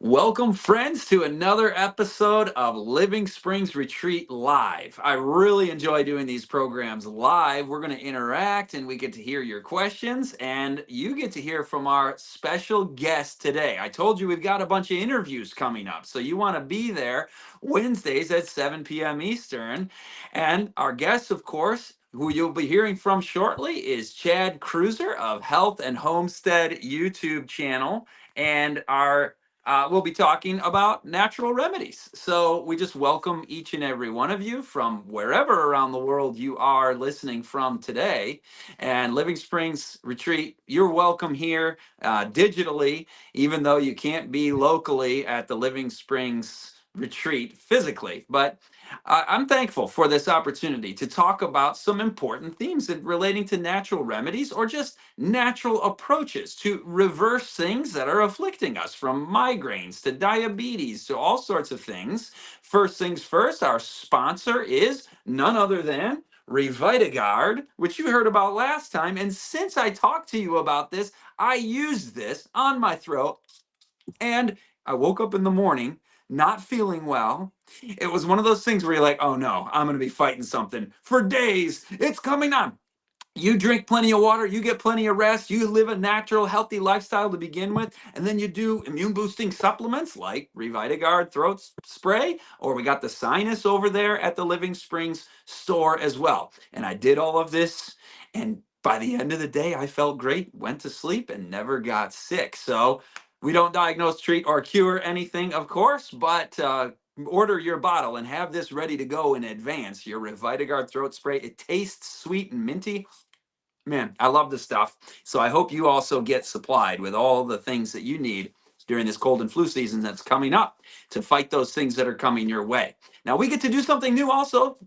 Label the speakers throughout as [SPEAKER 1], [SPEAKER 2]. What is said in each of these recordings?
[SPEAKER 1] Welcome, friends, to another episode of Living Springs Retreat Live. I really enjoy doing these programs live. We're going to interact and we get to hear your questions, and you get to hear from our special guest today. I told you we've got a bunch of interviews coming up, so you want to be there Wednesdays at 7 p.m. Eastern. And our guest, of course, who you'll be hearing from shortly, is Chad Krueger of Health and Homestead YouTube channel. And we'll be talking about natural remedies. So we just welcome each and every one of you from wherever around the world you are listening from today. And Living Springs Retreat, you're welcome here digitally, even though you can't be locally at the Living Springs Retreat physically. But I'm thankful for this opportunity to talk about some important themes relating to natural remedies or just natural approaches to reverse things that are afflicting us, from migraines to diabetes to all sorts of things. First things first, our sponsor is none other than Revitagard, which you heard about last time. And since I talked to you about this, I used this on my throat and I woke up in the morning not feeling well. It was one of those things where you're like, oh no, I'm going to be fighting something for days. It's coming on. You drink plenty of water, you get plenty of rest, you live a natural, healthy lifestyle to begin with, and then you do immune boosting supplements like Revitagard throat spray, or we got the sinus over there at the Living Springs store as well. And I did all of this, and by the end of the day, I felt great, went to sleep, and never got sick. So we don't diagnose, treat, or cure anything, of course, but order your bottle and have this ready to go in advance. Your Revitagard throat spray. It tastes sweet and minty. Man, I love this stuff. So I hope you also get supplied with all the things that you need during this cold and flu season that's coming up to fight those things that are coming your way. Now we get to do something new also.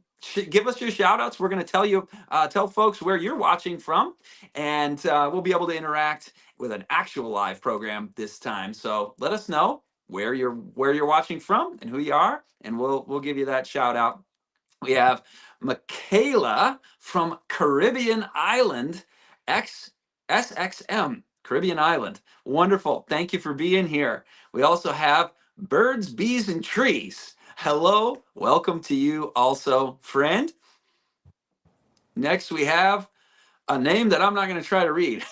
[SPEAKER 1] Give us your shout outs. We're going to tell folks where you're watching from, and we'll be able to interact with an actual live program this time. So let us know where you're watching from and who you are, and we'll give you that shout out. We have Michaela from Caribbean Island, SXM, Caribbean Island. Wonderful. Thank you for being here. We also have Birds, Bees, and Trees. Hello. Welcome to you also, friend. Next, we have a name that I'm not going to try to read,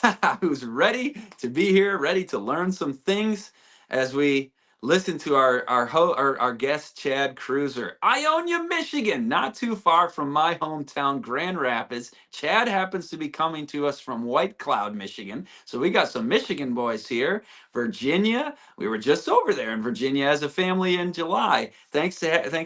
[SPEAKER 1] who's ready to be here, ready to learn some things as we listen to our guest, Chad Krueger. Ionia, Michigan, not too far from my hometown, Grand Rapids. Chad happens to be coming to us from White Cloud, Michigan. So we got some Michigan boys here. Virginia, we were just over there in Virginia as a family in July. Thanks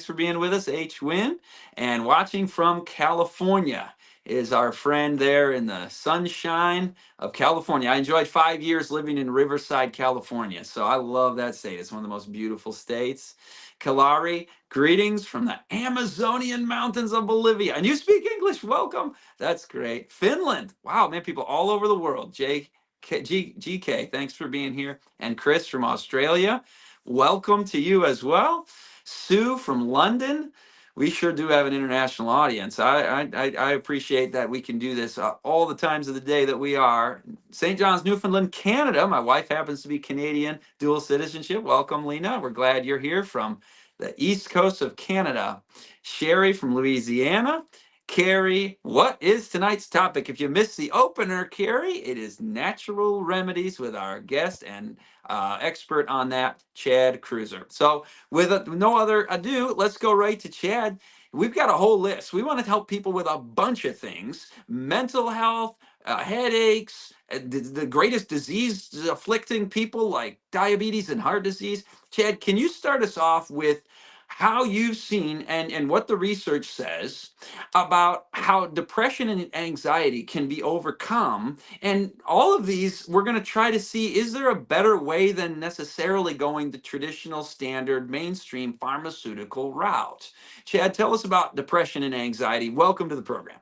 [SPEAKER 1] for being with us, H. Win, and watching from California is our friend there in the sunshine of California. I enjoyed 5 years living in Riverside, California. So I love that state. It's one of the most beautiful states. Kalari, greetings from the Amazonian mountains of Bolivia. And you speak English. Welcome. That's great. Finland. Wow, man, people all over the world. GK, thanks for being here. And Chris from Australia, welcome to you as well. Sue from London. We sure do have an international audience. I appreciate that we can do this all the times of the day that we are. St. John's, Newfoundland, Canada. My wife happens to be Canadian, dual citizenship. Welcome, Lena. We're glad you're here from the east coast of Canada. Sherry from Louisiana. Carrie, what is tonight's topic? If you missed the opener, Carrie, it is natural remedies with our guest and expert on that, Chad Krueger. So with no other ado, let's go right to Chad. We've got a whole list. We want to help people with a bunch of things: mental health, headaches, the greatest disease afflicting people like diabetes and heart disease. Chad, can you start us off with how you've seen and what the research says about how depression and anxiety can be overcome? And all of these, we're going to try to see, is there a better way than necessarily going the traditional, standard, mainstream pharmaceutical route? Chad, tell us about depression and anxiety. Welcome to the program.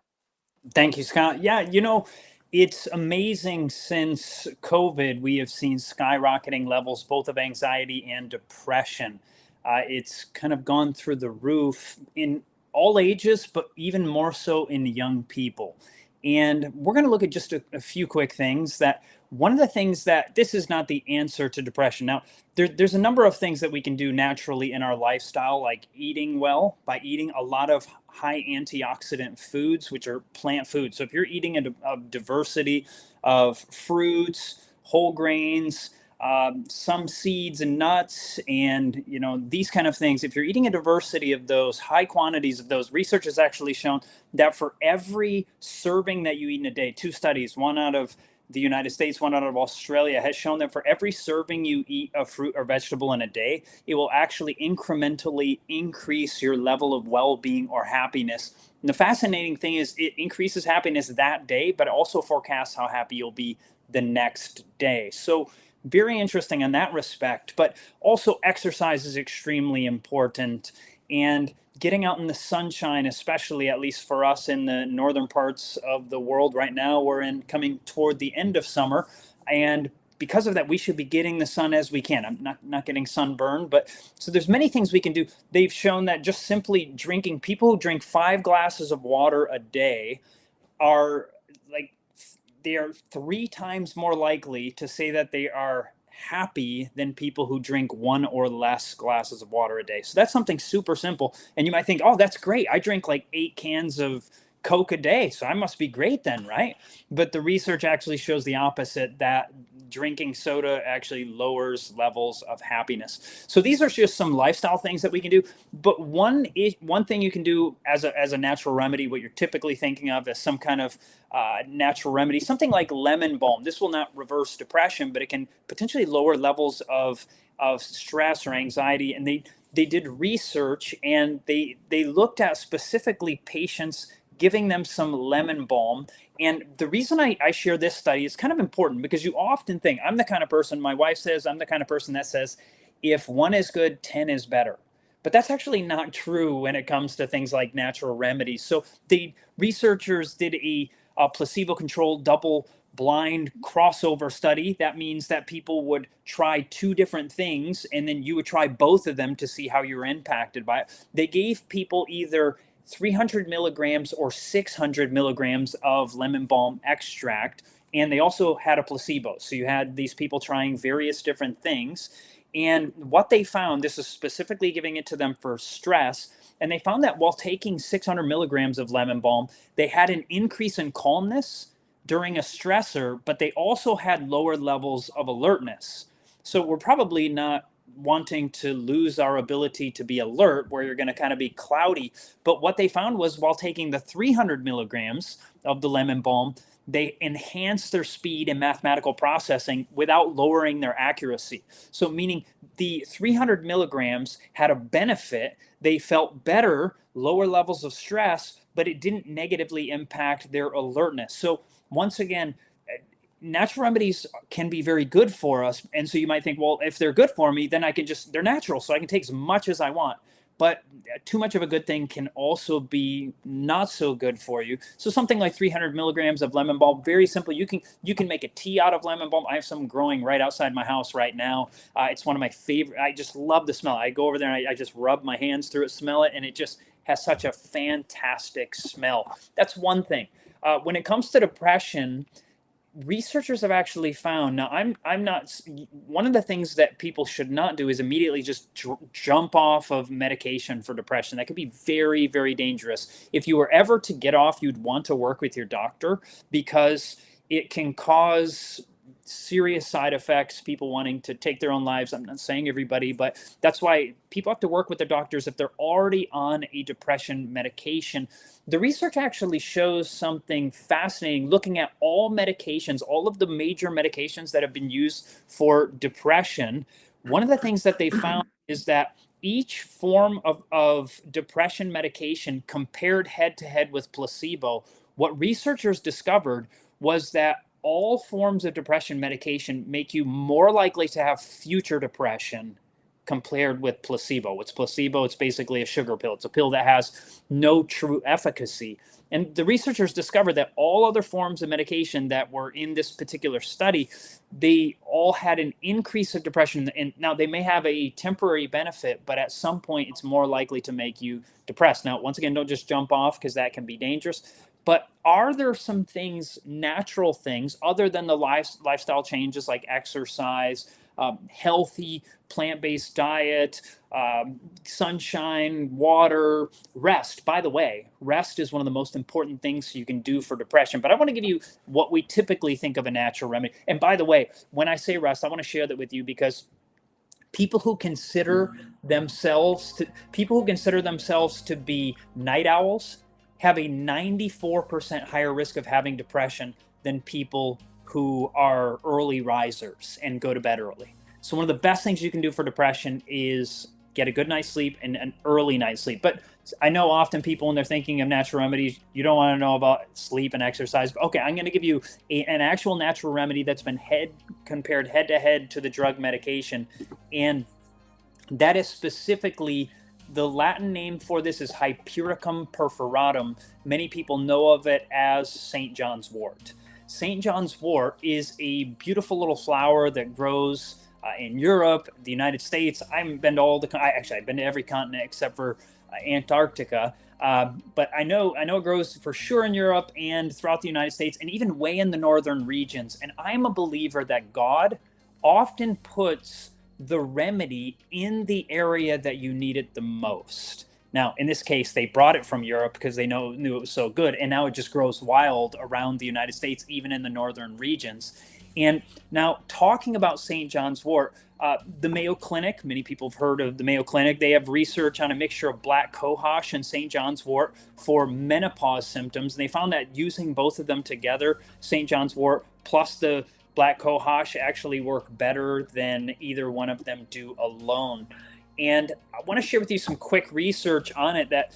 [SPEAKER 2] Thank you, Scott. Yeah, it's amazing since COVID, we have seen skyrocketing levels both of anxiety and depression. It's kind of gone through the roof in all ages, but even more so in young people. And we're going to look at just a few quick things that one of the things that this is not the answer to depression. Now, there's a number of things that we can do naturally in our lifestyle, like eating well by eating a lot of high antioxidant foods, which are plant foods. So if you're eating a diversity of fruits, whole grains, some seeds and nuts, and these kind of things. If you're eating a diversity of those, high quantities of those, research has actually shown that for every serving that you eat in a day, two studies, one out of the United States, one out of Australia, has shown that for every serving you eat of fruit or vegetable in a day, it will actually incrementally increase your level of well-being or happiness. And the fascinating thing is it increases happiness that day, but it also forecasts how happy you'll be the next day. So very interesting in that respect, but also exercise is extremely important, and getting out in the sunshine, especially at least for us in the northern parts of the world right now, we're coming toward the end of summer, and because of that, we should be getting the sun as we can. I'm not getting sunburned, but so there's many things we can do. They've shown that just simply drinking, people who drink 5 glasses of water a day are like, they are 3 times more likely to say that they are happy than people who drink 1 or less glasses of water a day. So that's something super simple. And you might think, oh, that's great. I drink like 8 cans of Coke a day, so I must be great then, right? But the research actually shows the opposite, that drinking soda actually lowers levels of happiness. So these are just some lifestyle things that we can do. But one thing you can do as a natural remedy, what you're typically thinking of as some kind of natural remedy, something like lemon balm. This will not reverse depression, but it can potentially lower levels of stress or anxiety. And they did research, and they looked at specifically patients, giving them some lemon balm. And the reason I share this study is kind of important, because you often think, I'm the kind of person, my wife says, I'm the kind of person that says, if 1 is good, 10 is better. But that's actually not true when it comes to things like natural remedies. So the researchers did a placebo-controlled double-blind crossover study. That means that people would try 2 different things, and then you would try both of them to see how you were impacted by it. They gave people either 300 milligrams or 600 milligrams of lemon balm extract, and they also had a placebo. So you had these people trying various different things. And what they found, this is specifically giving it to them for stress, and they found that while taking 600 milligrams of lemon balm, they had an increase in calmness during a stressor, but they also had lower levels of alertness. So we're probably not wanting to lose our ability to be alert, where you're going to kind of be cloudy. But what they found was, while taking the 300 milligrams of the lemon balm, they enhanced their speed in mathematical processing without lowering their accuracy. So meaning the 300 milligrams had a benefit. They felt better, lower levels of stress, but it didn't negatively impact their alertness. So once again, natural remedies can be very good for us. And so you might think, well, if they're good for me, then they're natural, so I can take as much as I want. But too much of a good thing can also be not so good for you. So something like 300 milligrams of lemon balm, very simple. You can make a tea out of lemon balm. I have some growing right outside my house right now. It's one of my favorite. I just love the smell. I go over there and I just rub my hands through it, smell it, and it just has such a fantastic smell. That's one thing. When it comes to depression, researchers have actually found, now I'm not, one of the things that people should not do is immediately just jump off of medication for depression. That could be very, very dangerous. If you were ever to get off, you'd want to work with your doctor, because it can cause serious side effects, people wanting to take their own lives. I'm not saying everybody, but that's why people have to work with their doctors if they're already on a depression medication. The research actually shows something fascinating, looking at all medications, all of the major medications that have been used for depression. One of the things that they found is that each form of depression medication, compared head to head with placebo, what researchers discovered was that all forms of depression medication make you more likely to have future depression compared with placebo. What's placebo? It's basically a sugar pill. It's a pill that has no true efficacy. And the researchers discovered that all other forms of medication that were in this particular study, they all had an increase of depression. And now they may have a temporary benefit, but at some point it's more likely to make you depressed. Now, once again, don't just jump off, because that can be dangerous. But are there some things, natural things, other than the lifestyle changes like exercise, healthy plant-based diet, sunshine, water, rest? By the way, rest is one of the most important things you can do for depression. But I want to give you what we typically think of a natural remedy. And by the way, when I say rest, I want to share that with you because people who consider themselves to be night owls have a 94% higher risk of having depression than people who are early risers and go to bed early. So one of the best things you can do for depression is get a good night's sleep and an early night's sleep. But I know often people, when they're thinking of natural remedies, you don't want to know about sleep and exercise. Okay, I'm going to give you an actual natural remedy that's been compared head to head to the drug medication. And that is specifically, the Latin name for this is Hypericum perforatum. Many people know of it as St. John's wort. St. John's wort is a beautiful little flower that grows in Europe, the United States. I haven't been to I've been to every continent except for Antarctica. But I know it grows for sure in Europe and throughout the United States and even way in the northern regions. And I'm a believer that God often puts the remedy in the area that you need it the most. Now, in this case, they brought it from Europe because they knew it was so good. And now it just grows wild around the United States, even in the northern regions. And now, talking about St. John's wort, the Mayo Clinic, many people have heard of the Mayo Clinic. They have research on a mixture of black cohosh and St. John's wort for menopause symptoms. And they found that using both of them together, St. John's wort plus the black cohosh, actually work better than either one of them do alone. And I want to share with you some quick research on it that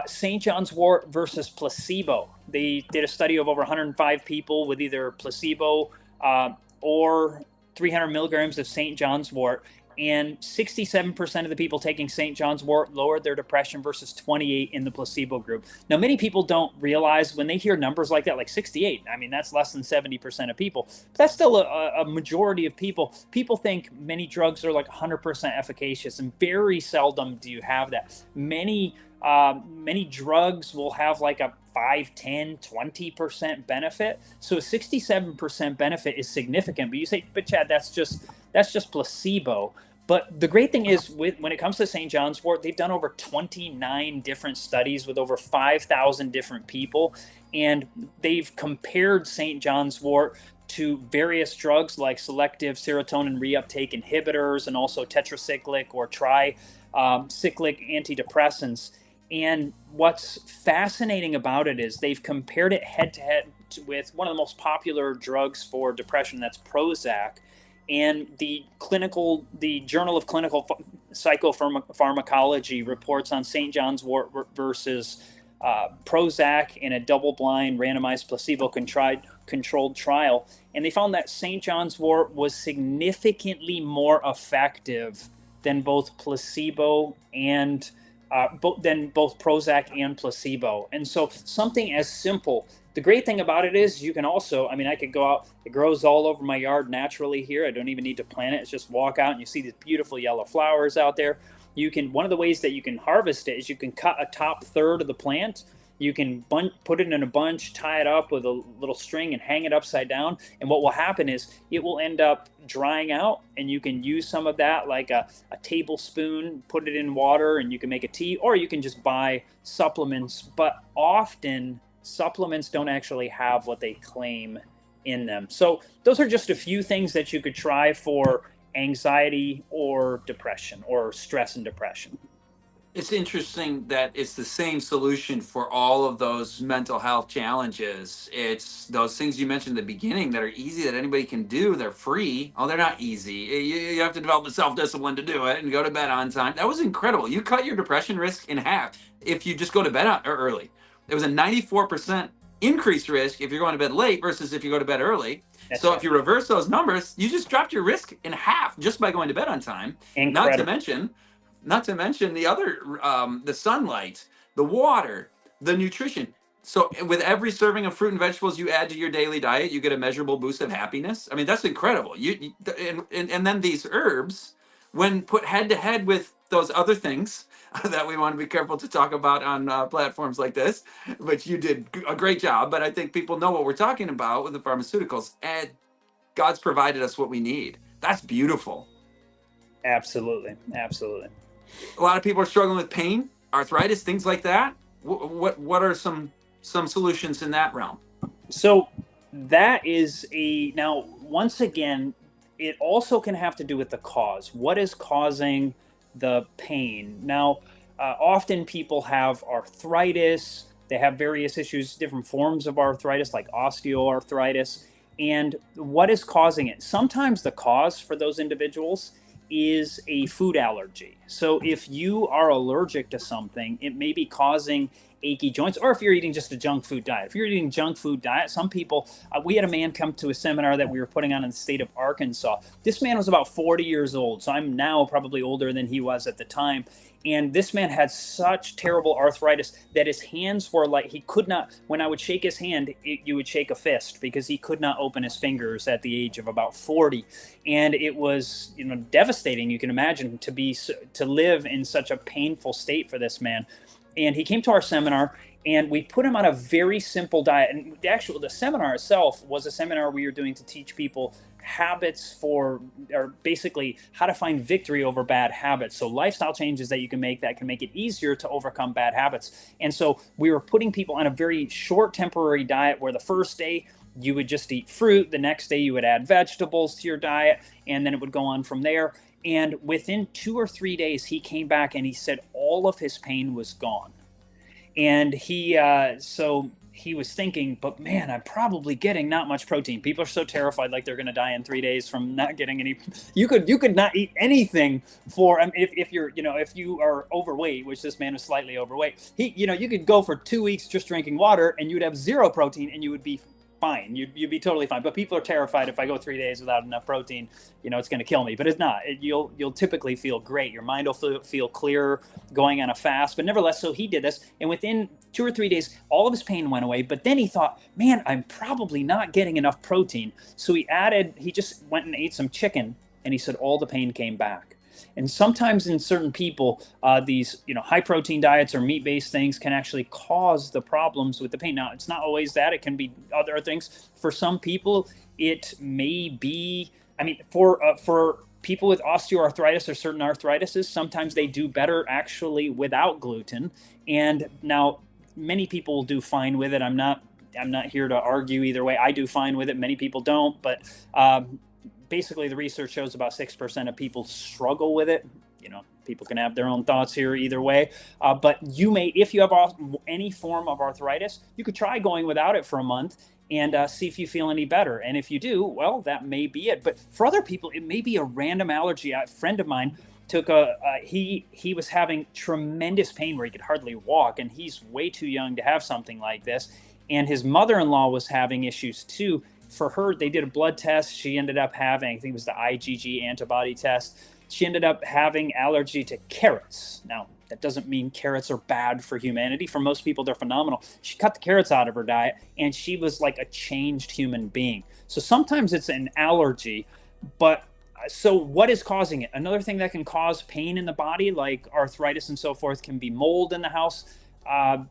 [SPEAKER 2] St. John's wort versus placebo. They did a study of over 105 people with either placebo or 300 milligrams of St. John's wort, and 67% of the people taking St. John's wort lowered their depression versus 28 in the placebo group. Now, many people don't realize when they hear numbers like that, like 68, I mean, that's less than 70% of people. But that's still a majority of people. People think many drugs are like 100% efficacious, and very seldom do you have that. Many drugs will have like a 5, 10, 20% benefit. So a 67% benefit is significant. But you say, but Chad, that's just placebo. But the great thing is, when it comes to St. John's wort, they've done over 29 different studies with over 5,000 different people. And they've compared St. John's wort to various drugs like selective serotonin reuptake inhibitors and also tetracyclic or tricyclic antidepressants. And what's fascinating about it is they've compared it head to head with one of the most popular drugs for depression, that's Prozac. And the Journal of Clinical Psychopharmacology reports on St. John's wort versus Prozac in a double-blind, randomized, placebo-controlled trial. And they found that St. John's wort was significantly more effective than both placebo and than both Prozac and placebo. And so something as simple, the great thing about it is you can also, I mean, I could go out, it grows all over my yard naturally here. I don't even need to plant it. It's just walk out and you see these beautiful yellow flowers out there. One of the ways that you can harvest it is you can cut a top third of the plant. You can put it in a bunch, tie it up with a little string and hang it upside down. And what will happen is it will end up drying out, and you can use some of that like a tablespoon, put it in water, and you can make a tea, or you can just buy supplements. But often supplements don't actually have what they claim in them. So those are just a few things that you could try for anxiety or depression or stress and depression.
[SPEAKER 1] It's interesting that it's the same solution for all of those mental health challenges. It's those things you mentioned at the beginning that are easy, that anybody can do. They're free. Oh, they're not easy. You have to develop the self-discipline to do it and go to bed on time. That was incredible. You cut your depression risk in half if you just go to bed early. There was a 94% increased risk if you're going to bed late versus if you go to bed early. That's so right. If you reverse those numbers, you just dropped your risk in half just by going to bed on time. Incredible. Not to mention the other, the sunlight, the water, the nutrition. So with every serving of fruit and vegetables you add to your daily diet, you get a measurable boost of happiness. I mean, that's incredible. And then these herbs, when put head to head with those other things that we want to be careful to talk about on platforms like this, but you did a great job. But I think people know what we're talking about with the pharmaceuticals, and God's provided us what we need. That's beautiful.
[SPEAKER 2] Absolutely. Absolutely.
[SPEAKER 1] A lot of people are struggling with pain, arthritis, things like that. What are some solutions in that realm?
[SPEAKER 2] So that is now, once again, it also can have to do with the cause. What is causing the pain? Now, often people have arthritis, they have various issues, different forms of arthritis, like osteoarthritis. And what is causing it? Sometimes the cause for those individuals is a food allergy. So if you are allergic to something, it may be causing achy joints, or if you're eating just a junk food diet. If you're eating junk food diet, some people, we had a man come to a seminar that we were putting on in the state of Arkansas. This man was about 40 years old. So I'm now probably older than he was at the time. And this man had such terrible arthritis that his hands were like, he could not, when I would shake his hand, you would shake a fist, because he could not open his fingers at the age of about 40. And it was, devastating. You can imagine to live in such a painful state for this man. And he came to our seminar, and we put him on a very simple diet. And the seminar itself was a seminar we were doing to teach people habits or basically how to find victory over bad habits. So lifestyle changes that you can make that can make it easier to overcome bad habits. And so we were putting people on a very short temporary diet, where the first day you would just eat fruit. The next day you would add vegetables to your diet, and then it would go on from there. And within 2 or 3 days, he came back and he said all of his pain was gone. And he was thinking, but man, I'm probably getting not much protein. People are so terrified, like they're going to die in 3 days from not getting any. You could not eat anything for, if you are overweight, which this man was slightly overweight. You could go for 2 weeks just drinking water, and you'd have zero protein, and you would be fine. You'd be totally fine. But people are terrified, if I go 3 days without enough protein, it's going to kill me. But it's not. You'll typically feel great. Your mind will feel clearer going on a fast. But nevertheless, so he did this, and within 2 or 3 days, all of his pain went away. But then he thought, man, I'm probably not getting enough protein. So he just went and ate some chicken, and he said all the pain came back. And sometimes in certain people, these high protein diets or meat-based things can actually cause the problems with the pain. Now, it's not always that. It can be other things. For some people, it may be, for people with osteoarthritis or certain arthritises, sometimes they do better actually without gluten. And now many people will do fine with it. I'm not here to argue either way. I do fine with it. Many people don't, but basically the research shows about 6% of people struggle with it. People can have their own thoughts here either way. But you may, if you have any form of arthritis, you could try going without it for a month and see if you feel any better. And if you do, well, that may be it. But for other people, it may be a random allergy. A friend of mine took he was having tremendous pain where he could hardly walk, and he's way too young to have something like this. And his mother-in-law was having issues too. For her, they did a blood test. She ended up having, I think it was the IgG antibody test. She ended up having allergy to carrots. Now, that doesn't mean carrots are bad for humanity. For most people, they're phenomenal. She cut the carrots out of her diet, and she was like a changed human being. So sometimes it's an allergy, but so what is causing it? Another thing that can cause pain in the body, like arthritis and so forth, can be mold in the house.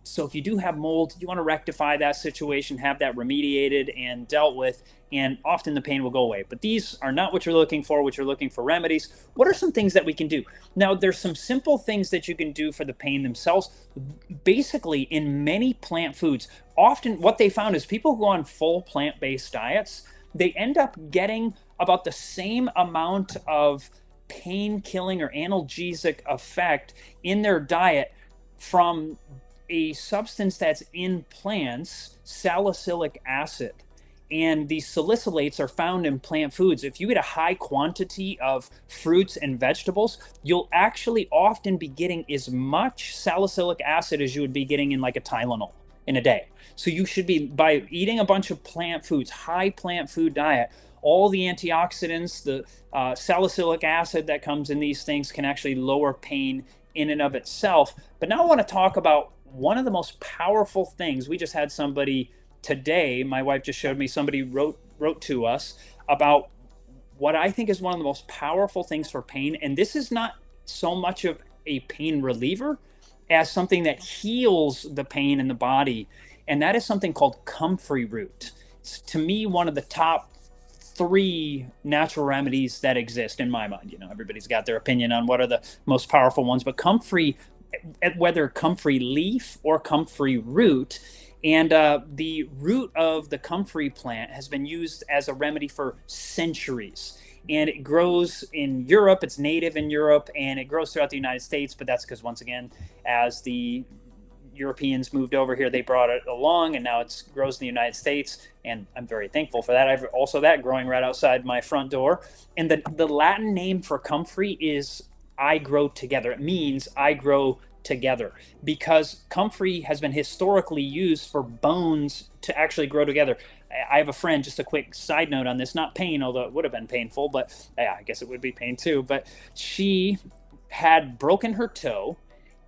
[SPEAKER 2] So if you do have mold, you want to rectify that situation, have that remediated and dealt with, and often the pain will go away. But these are not what you're looking for. What you're looking for remedies. What are some things that we can do? Now, there's some simple things that you can do for the pain themselves. Basically, in many plant foods, often what they found is people who go on full plant-based diets, they end up getting about the same amount of pain-killing or analgesic effect in their diet from a substance that's in plants, salicylic acid. And these salicylates are found in plant foods. If you eat a high quantity of fruits and vegetables, you'll actually often be getting as much salicylic acid as you would be getting in like a Tylenol in a day. So you should be, by eating a bunch of plant foods, high plant food diet, all the antioxidants, the salicylic acid that comes in these things can actually lower pain in and of itself. But now I want to talk about one of the most powerful things. We just had somebody today, my wife just showed me, somebody wrote to us about what I think is one of the most powerful things for pain. And this is not so much of a pain reliever as something that heals the pain in the body. And that is something called comfrey root. It's, to me, one of the top 3 natural remedies that exist in my mind. You know, everybody's got their opinion on what are the most powerful ones, but comfrey, whether comfrey leaf or comfrey root, and the root of the comfrey plant has been used as a remedy for centuries. And it grows in Europe, it's native in Europe, and it grows throughout the United States. But that's because, once again, as the Europeans moved over here, they brought it along, and now it grows in the United States. And I'm very thankful for that. I've also that growing right outside my front door. And the Latin name for comfrey is I grow together. It means I grow together, because comfrey has been historically used for bones to actually grow together. I have a friend, just a quick side note on this, not pain, although it would have been painful, but yeah, I guess it would be pain too. But she had broken her toe,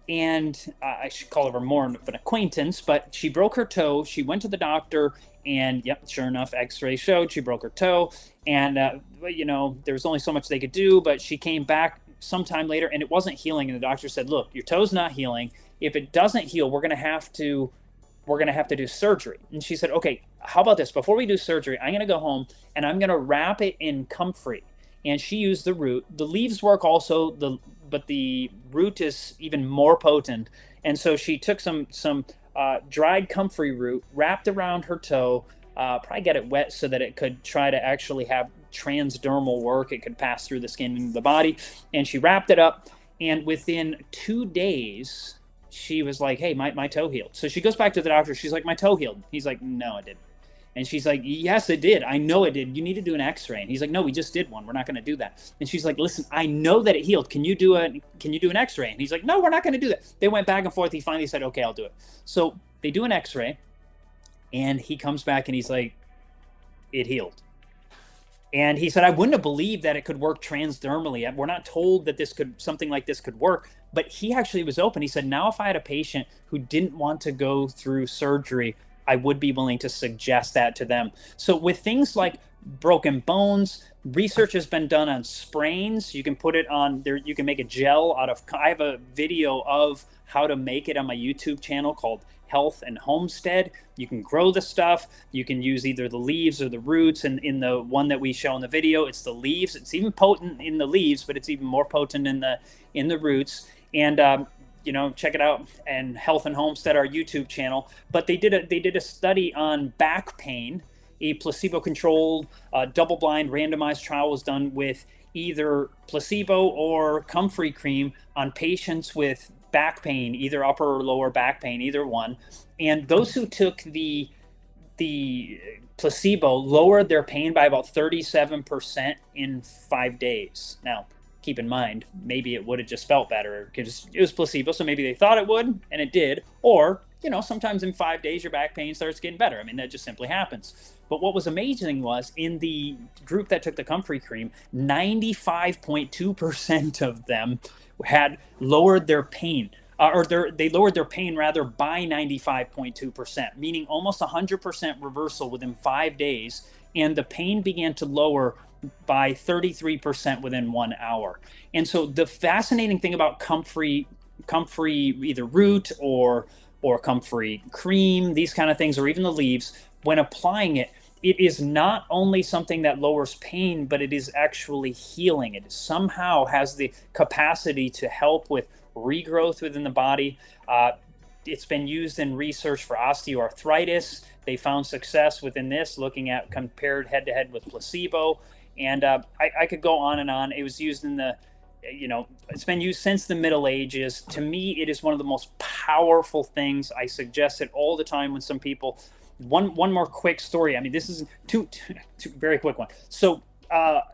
[SPEAKER 2] and I should call her more of an acquaintance, but she broke her toe. She went to the doctor, and yep, sure enough, x-ray showed she broke her toe. And, you know, there was only so much they could do, but she came back sometime later and it wasn't healing. And the doctor said, look, your toe's not healing. If it doesn't heal, we're going to have to do surgery. And she said, okay, how about this? Before we do surgery, I'm going to go home and I'm going to wrap it in comfrey. And she used the root. The leaves work also, but the root is even more potent. And so she took some dried comfrey root, wrapped around her toe, probably get it wet so that it could try to actually have transdermal work. It could pass through the skin into the body. And she wrapped it up. And within 2 days, she was like, hey, my toe healed. So she goes back to the doctor. She's like, my toe healed. He's like, no, it didn't. And she's like, yes, it did. I know it did. You need to do an x-ray. And he's like, no, we just did one. We're not going to do that. And she's like, listen, I know that it healed. Can you do an x-ray? And he's like, no, we're not going to do that. They went back and forth. He finally said, okay, I'll do it. So they do an x-ray and he comes back and he's like, it healed. And he said, I wouldn't have believed that it could work transdermally. We're not told that something like this could work, but he actually was open. He said, now if I had a patient who didn't want to go through surgery, I would be willing to suggest that to them. So with things like broken bones, research has been done on sprains. You can put it on there. You can make a gel out of, I have a video of how to make it on my YouTube channel called Health and Homestead. You can grow the stuff. You can use either the leaves or the roots. And in the one that we show in the video, it's the leaves. It's even potent in the leaves, but it's even more potent in the roots. And you know, check it out. And Health and Homestead, our YouTube channel. But they did a study on back pain. A placebo-controlled, double-blind, randomized trial was done with either placebo or comfrey cream on patients with back pain, either upper or lower back pain, either one. And those who took the placebo lowered their pain by about 37% in 5 days. Now, keep in mind, maybe it would have just felt better because it was placebo, so maybe they thought it would, and it did. Or, you know, sometimes in 5 days your back pain starts getting better. I mean, that just simply happens. But what was amazing was in the group that took the comfrey cream, 95.2% of them had lowered their pain, they lowered their pain rather by 95.2%, meaning almost 100% reversal within 5 days. And the pain began to lower by 33% within 1 hour. And so the fascinating thing about comfrey either root or comfrey cream, these kind of things, or even the leaves, when applying it, it is not only something that lowers pain, but it is actually healing. It somehow has the capacity to help with regrowth within the body. It's been used in research for osteoarthritis. They found success within this, looking at compared head-to-head with placebo. And I could go on and on. It was used in it's been used since the Middle Ages. To me, it is one of the most powerful things. I suggest it all the time when some people. One more quick story. I mean, this is two very quick one. So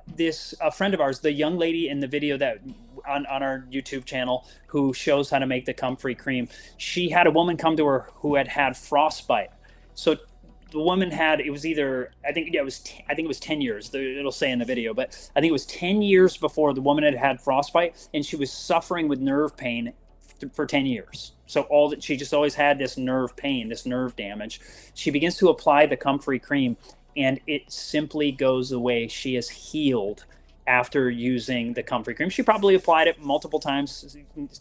[SPEAKER 2] this friend of ours, the young lady in the video that on our YouTube channel who shows how to make the comfrey cream, she had a woman come to her who had frostbite. So the woman had, it was either, I think it was 10 years. It'll say in the video, but I think it was 10 years before the woman had frostbite, and she was suffering with nerve pain for 10 years. So she just always had this nerve pain, this nerve damage. She begins to apply the comfrey cream and it simply goes away. She is healed after using the comfrey cream. She probably applied it multiple times,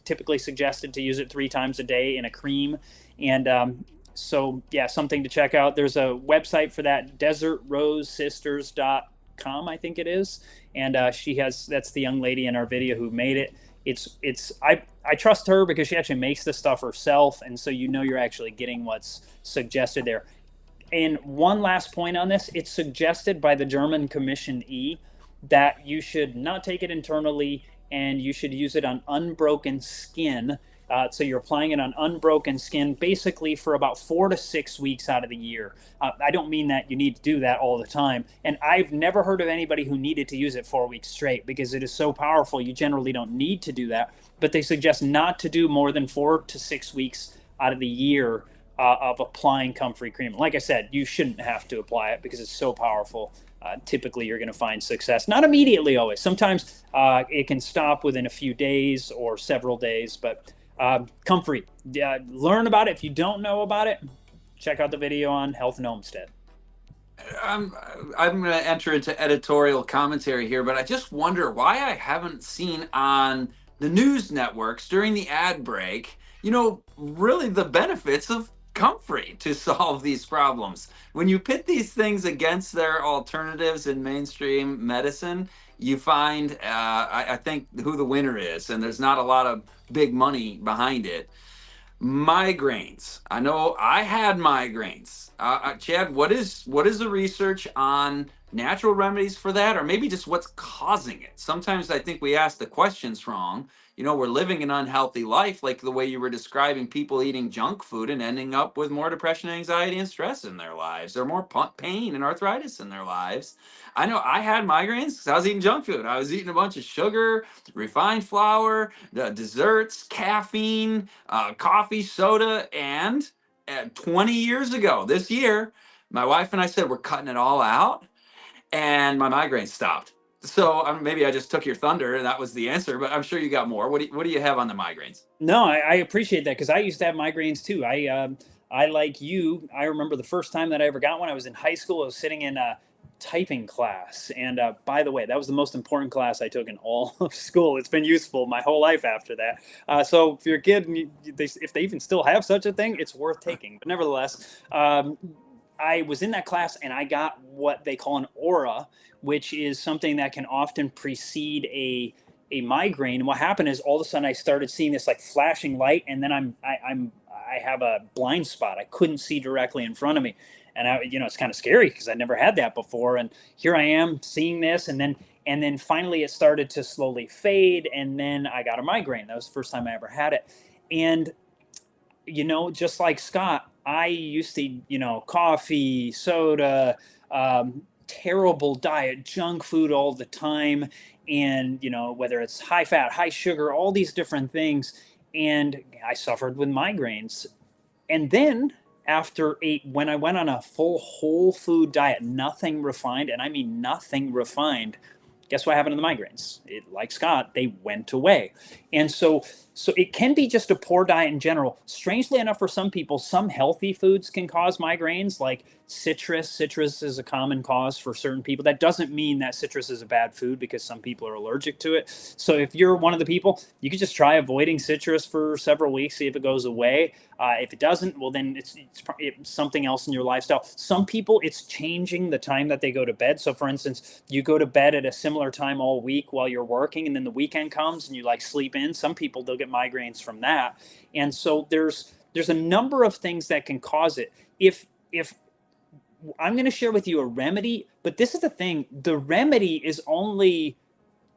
[SPEAKER 2] typically suggested to use it 3 times a day in a cream. And so, yeah, something to check out. There's a website for that, desertrosesisters.com, I think it is. And that's the young lady in our video who made it. I trust her because she actually makes this stuff herself. And so, you're actually getting what's suggested there. And one last point on this, it's suggested by the German Commission E that you should not take it internally and you should use it on unbroken skin. So you're applying it on unbroken skin basically for about 4 to 6 weeks out of the year. I don't mean that you need to do that all the time. And I've never heard of anybody who needed to use it 4 weeks straight because it is so powerful. You generally don't need to do that. But they suggest not to do more than 4 to 6 weeks out of the year of applying comfrey cream. Like I said, you shouldn't have to apply it because it's so powerful. Typically, you're going to find success. Not immediately always. Sometimes it can stop within a few days or several days. But comfrey, learn about it. If you don't know about it, check out the video on Health and Homestead.
[SPEAKER 1] I'm going to enter into editorial commentary here, but I just wonder why I haven't seen on the news networks during the ad break, really the benefits of comfrey to solve these problems. When you pit these things against their alternatives in mainstream medicine, you find, I think, who the winner is, and there's not a lot of big money behind it. Migraines. I know I had migraines. Chad, what is the research on natural remedies for that, or maybe just what's causing it? Sometimes I think we ask the questions wrong. We're living an unhealthy life, like the way you were describing people eating junk food and ending up with more depression, anxiety, and stress in their lives, or more pain and arthritis in their lives. I know I had migraines because I was eating junk food. I was eating a bunch of sugar, refined flour, desserts, caffeine, coffee, soda, and 20 years ago, this year, my wife and I said we're cutting it all out, and my migraine stopped. So maybe I just took your thunder, and that was the answer. But I'm sure you got more. What do you have on the migraines?
[SPEAKER 2] No, I appreciate that because I used to have migraines too. I like you. I remember the first time that I ever got one. I was in high school. I was sitting in a typing class, and by the way, that was the most important class I took in all of school. It's been useful my whole life after that. So if you're a kid, and if they even still have such a thing, it's worth taking. But nevertheless, I was in that class and I got what they call an aura, which is something that can often precede a migraine. And what happened is all of a sudden I started seeing this like flashing light, and then I have a blind spot. I couldn't see directly in front of me. And it's kind of scary because I never had that before. And here I am seeing this, and then finally it started to slowly fade, and then I got a migraine. That was the first time I ever had it. And just like Scott, I used to, coffee, soda, terrible diet, junk food all the time. And, whether it's high fat, high sugar, all these different things. And I suffered with migraines. And then when I went on a full whole food diet, nothing refined, and I mean nothing refined, guess what happened to the migraines? Like Scott, they went away. And so it can be just a poor diet in general. Strangely enough, for some people, some healthy foods can cause migraines, like citrus. Citrus is a common cause for certain people. That doesn't mean that citrus is a bad food because some people are allergic to it. So if you're one of the people, you could just try avoiding citrus for several weeks, see if it goes away. If it doesn't, well, then it's something else in your lifestyle. Some people, it's changing the time that they go to bed. So for instance, you go to bed at a similar time all week while you're working, and then the weekend comes and you sleep in. Some people, they'll get migraines from that. And so there's a number of things that can cause it. If I'm going to share with you a remedy, but this is the thing, the remedy is only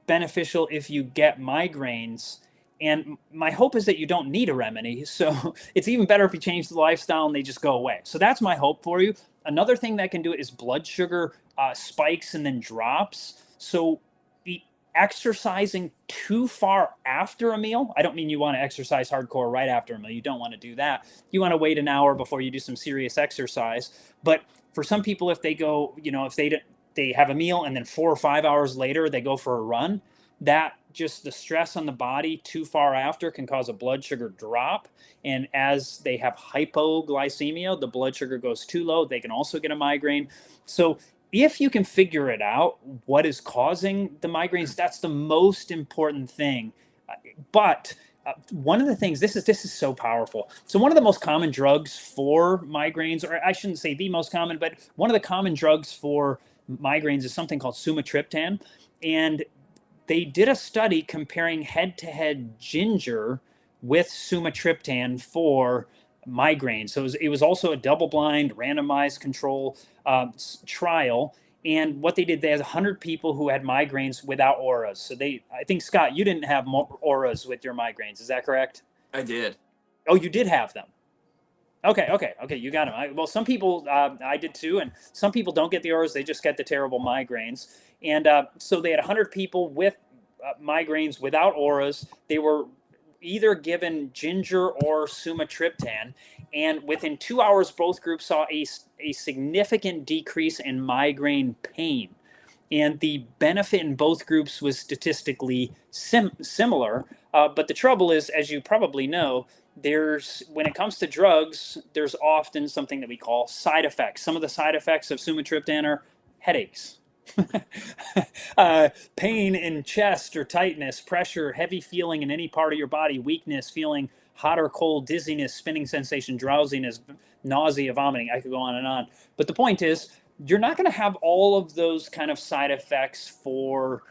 [SPEAKER 2] beneficial if you get migraines. And my hope is that you don't need a remedy. So it's even better if you change the lifestyle and they just go away. So that's my hope for you. Another thing that can do it is blood sugar spikes and then drops. So exercising too far after a meal. I don't mean you want to exercise hardcore right after a meal. You don't want to do that. You want to wait an hour before you do some serious exercise. But for some people, if they go, if they have a meal and then 4 or 5 hours later, they go for a run, that just the stress on the body too far after can cause a blood sugar drop. And as they have hypoglycemia, the blood sugar goes too low, they can also get a migraine. So if you can figure it out, what is causing the migraines, that's the most important thing. But one of the things, this is so powerful. So one of the most common drugs for migraines, or I shouldn't say the most common, but one of the common drugs for migraines is something called sumatriptan. And they did a study comparing head-to-head ginger with sumatriptan for migraines. So it was also a double-blind, randomized control trial. And what they did, they had 100 people who had migraines without auras. So I think, Scott, you didn't have auras with your migraines. Is that correct?
[SPEAKER 1] I did.
[SPEAKER 2] Oh, you did have them. Okay. You got them. Well, some people, I did too, and some people don't get the auras; they just get the terrible migraines. And so they had 100 people with migraines without auras. They were either given ginger or sumatriptan, and within 2 hours, both groups saw a significant decrease in migraine pain. And the benefit in both groups was statistically similar. But the trouble is, as you probably know, when it comes to drugs, there's often something that we call side effects. Some of the side effects of sumatriptan are headaches, pain in chest or tightness, pressure, heavy feeling in any part of your body, weakness, feeling hot or cold, dizziness, spinning sensation, drowsiness, nausea, vomiting. I could go on and on. But the point is, you're not going to have all of those kind of side effects for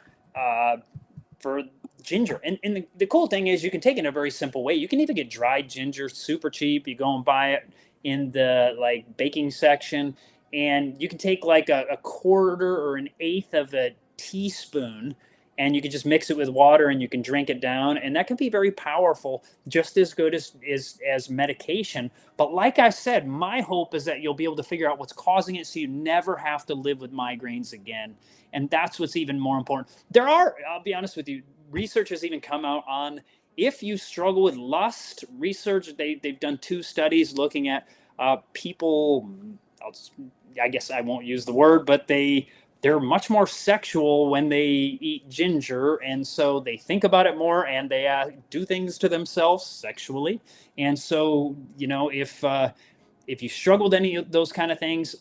[SPEAKER 2] ginger. And the cool thing is, you can take it in a very simple way. You can even get dried ginger super cheap. You go and buy it in the like baking section, and you can take like a quarter or an eighth of a teaspoon, and you can just mix it with water and you can drink it down, and that can be very powerful, just as good as medication. But like I said, my hope is that you'll be able to figure out what's causing it, so you never have to live with migraines again. And that's what's even more important. I'll be honest with you, research has even come out on, if you struggle with lust. Research, they've done 2 studies looking at people. I guess I won't use the word, but they're much more sexual when they eat ginger, and so they think about it more, and they do things to themselves sexually. And so, if you struggle with any of those kind of things,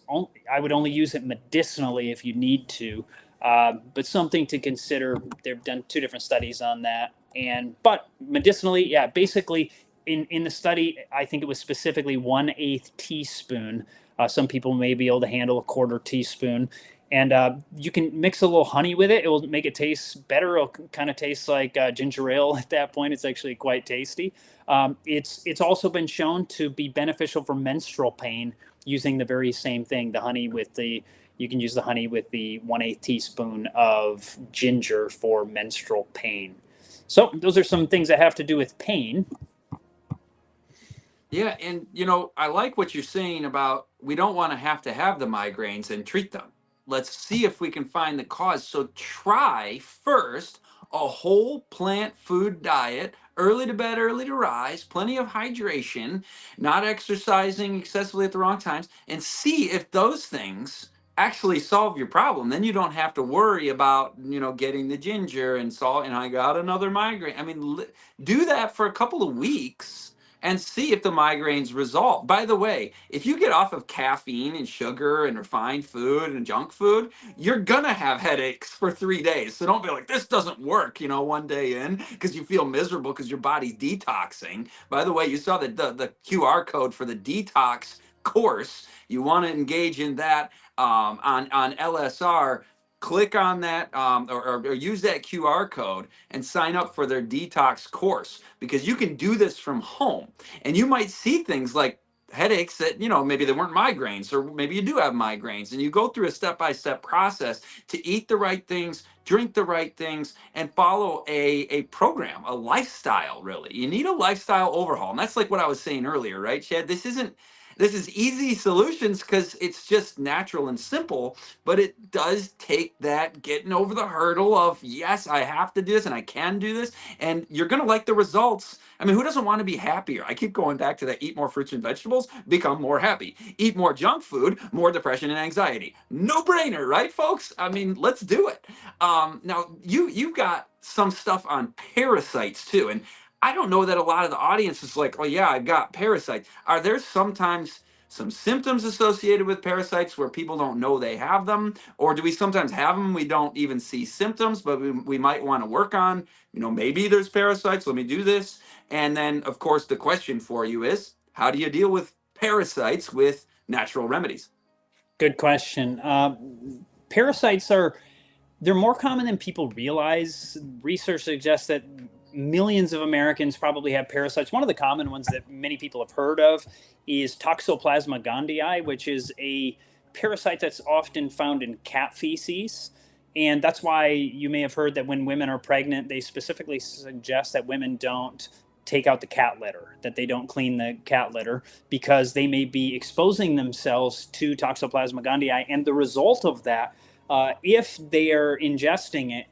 [SPEAKER 2] I would only use it medicinally if you need to. But something to consider. They've done 2 different studies on that, but medicinally, yeah, basically in the study, I think it was specifically 1/8 teaspoon. Some people may be able to handle a quarter teaspoon. And you can mix a little honey with it. It will make it taste better. It'll kind of taste like ginger ale at that point. It's actually quite tasty. It's also been shown to be beneficial for menstrual pain, using the very same thing. You can use the honey with the 1/8 teaspoon of ginger for menstrual pain. So those are some things that have to do with pain.
[SPEAKER 1] Yeah, and I like what you're saying about we don't want to have the migraines and treat them. Let's see if we can find the cause. So try first a whole plant food diet, early to bed, early to rise, plenty of hydration, not exercising excessively at the wrong times, and see if those things actually solve your problem. Then you don't have to worry about, getting the ginger and salt and I got another migraine. I mean, do that for a couple of weeks and see if the migraines resolve. By the way, if you get off of caffeine and sugar and refined food and junk food, you're gonna have headaches for 3 days. So don't be like, this doesn't work, one day in, because you feel miserable because your body's detoxing. By the way, you saw the QR code for the detox course. You want to engage in that on LSR. Click on that or use that QR code and sign up for their detox course, because you can do this from home, and you might see things like headaches that maybe they weren't migraines, or maybe you do have migraines, and you go through a step-by-step process to eat the right things, drink the right things, and follow a program, a lifestyle. Really, you need a lifestyle overhaul, and that's like what I was saying earlier, right, Chad? This is easy solutions because it's just natural and simple, but it does take that getting over the hurdle of, yes, I have to do this and I can do this, and you're going to like the results. I mean, who doesn't want to be happier? I keep going back to that: eat more fruits and vegetables, become more happy. Eat more junk food, more depression and anxiety. No brainer, right, folks? I mean, let's do it. Now, you've got some stuff on parasites too, and I don't know that a lot of the audience is like, oh yeah, I've got parasites. Are there sometimes some symptoms associated with parasites where people don't know they have them? Or do we sometimes have them, we don't even see symptoms, but we might want to work on, maybe there's parasites, let me do this. And then, of course, the question for you is, how do you deal with parasites with natural remedies?
[SPEAKER 2] Good question. Parasites they're more common than people realize. Research suggests that millions of Americans probably have parasites. One of the common ones that many people have heard of is Toxoplasma gondii, which is a parasite that's often found in cat feces. And that's why you may have heard that when women are pregnant, they specifically suggest that women don't take out the cat litter, that they don't clean the cat litter, because they may be exposing themselves to Toxoplasma gondii. And the result of that, if they are ingesting it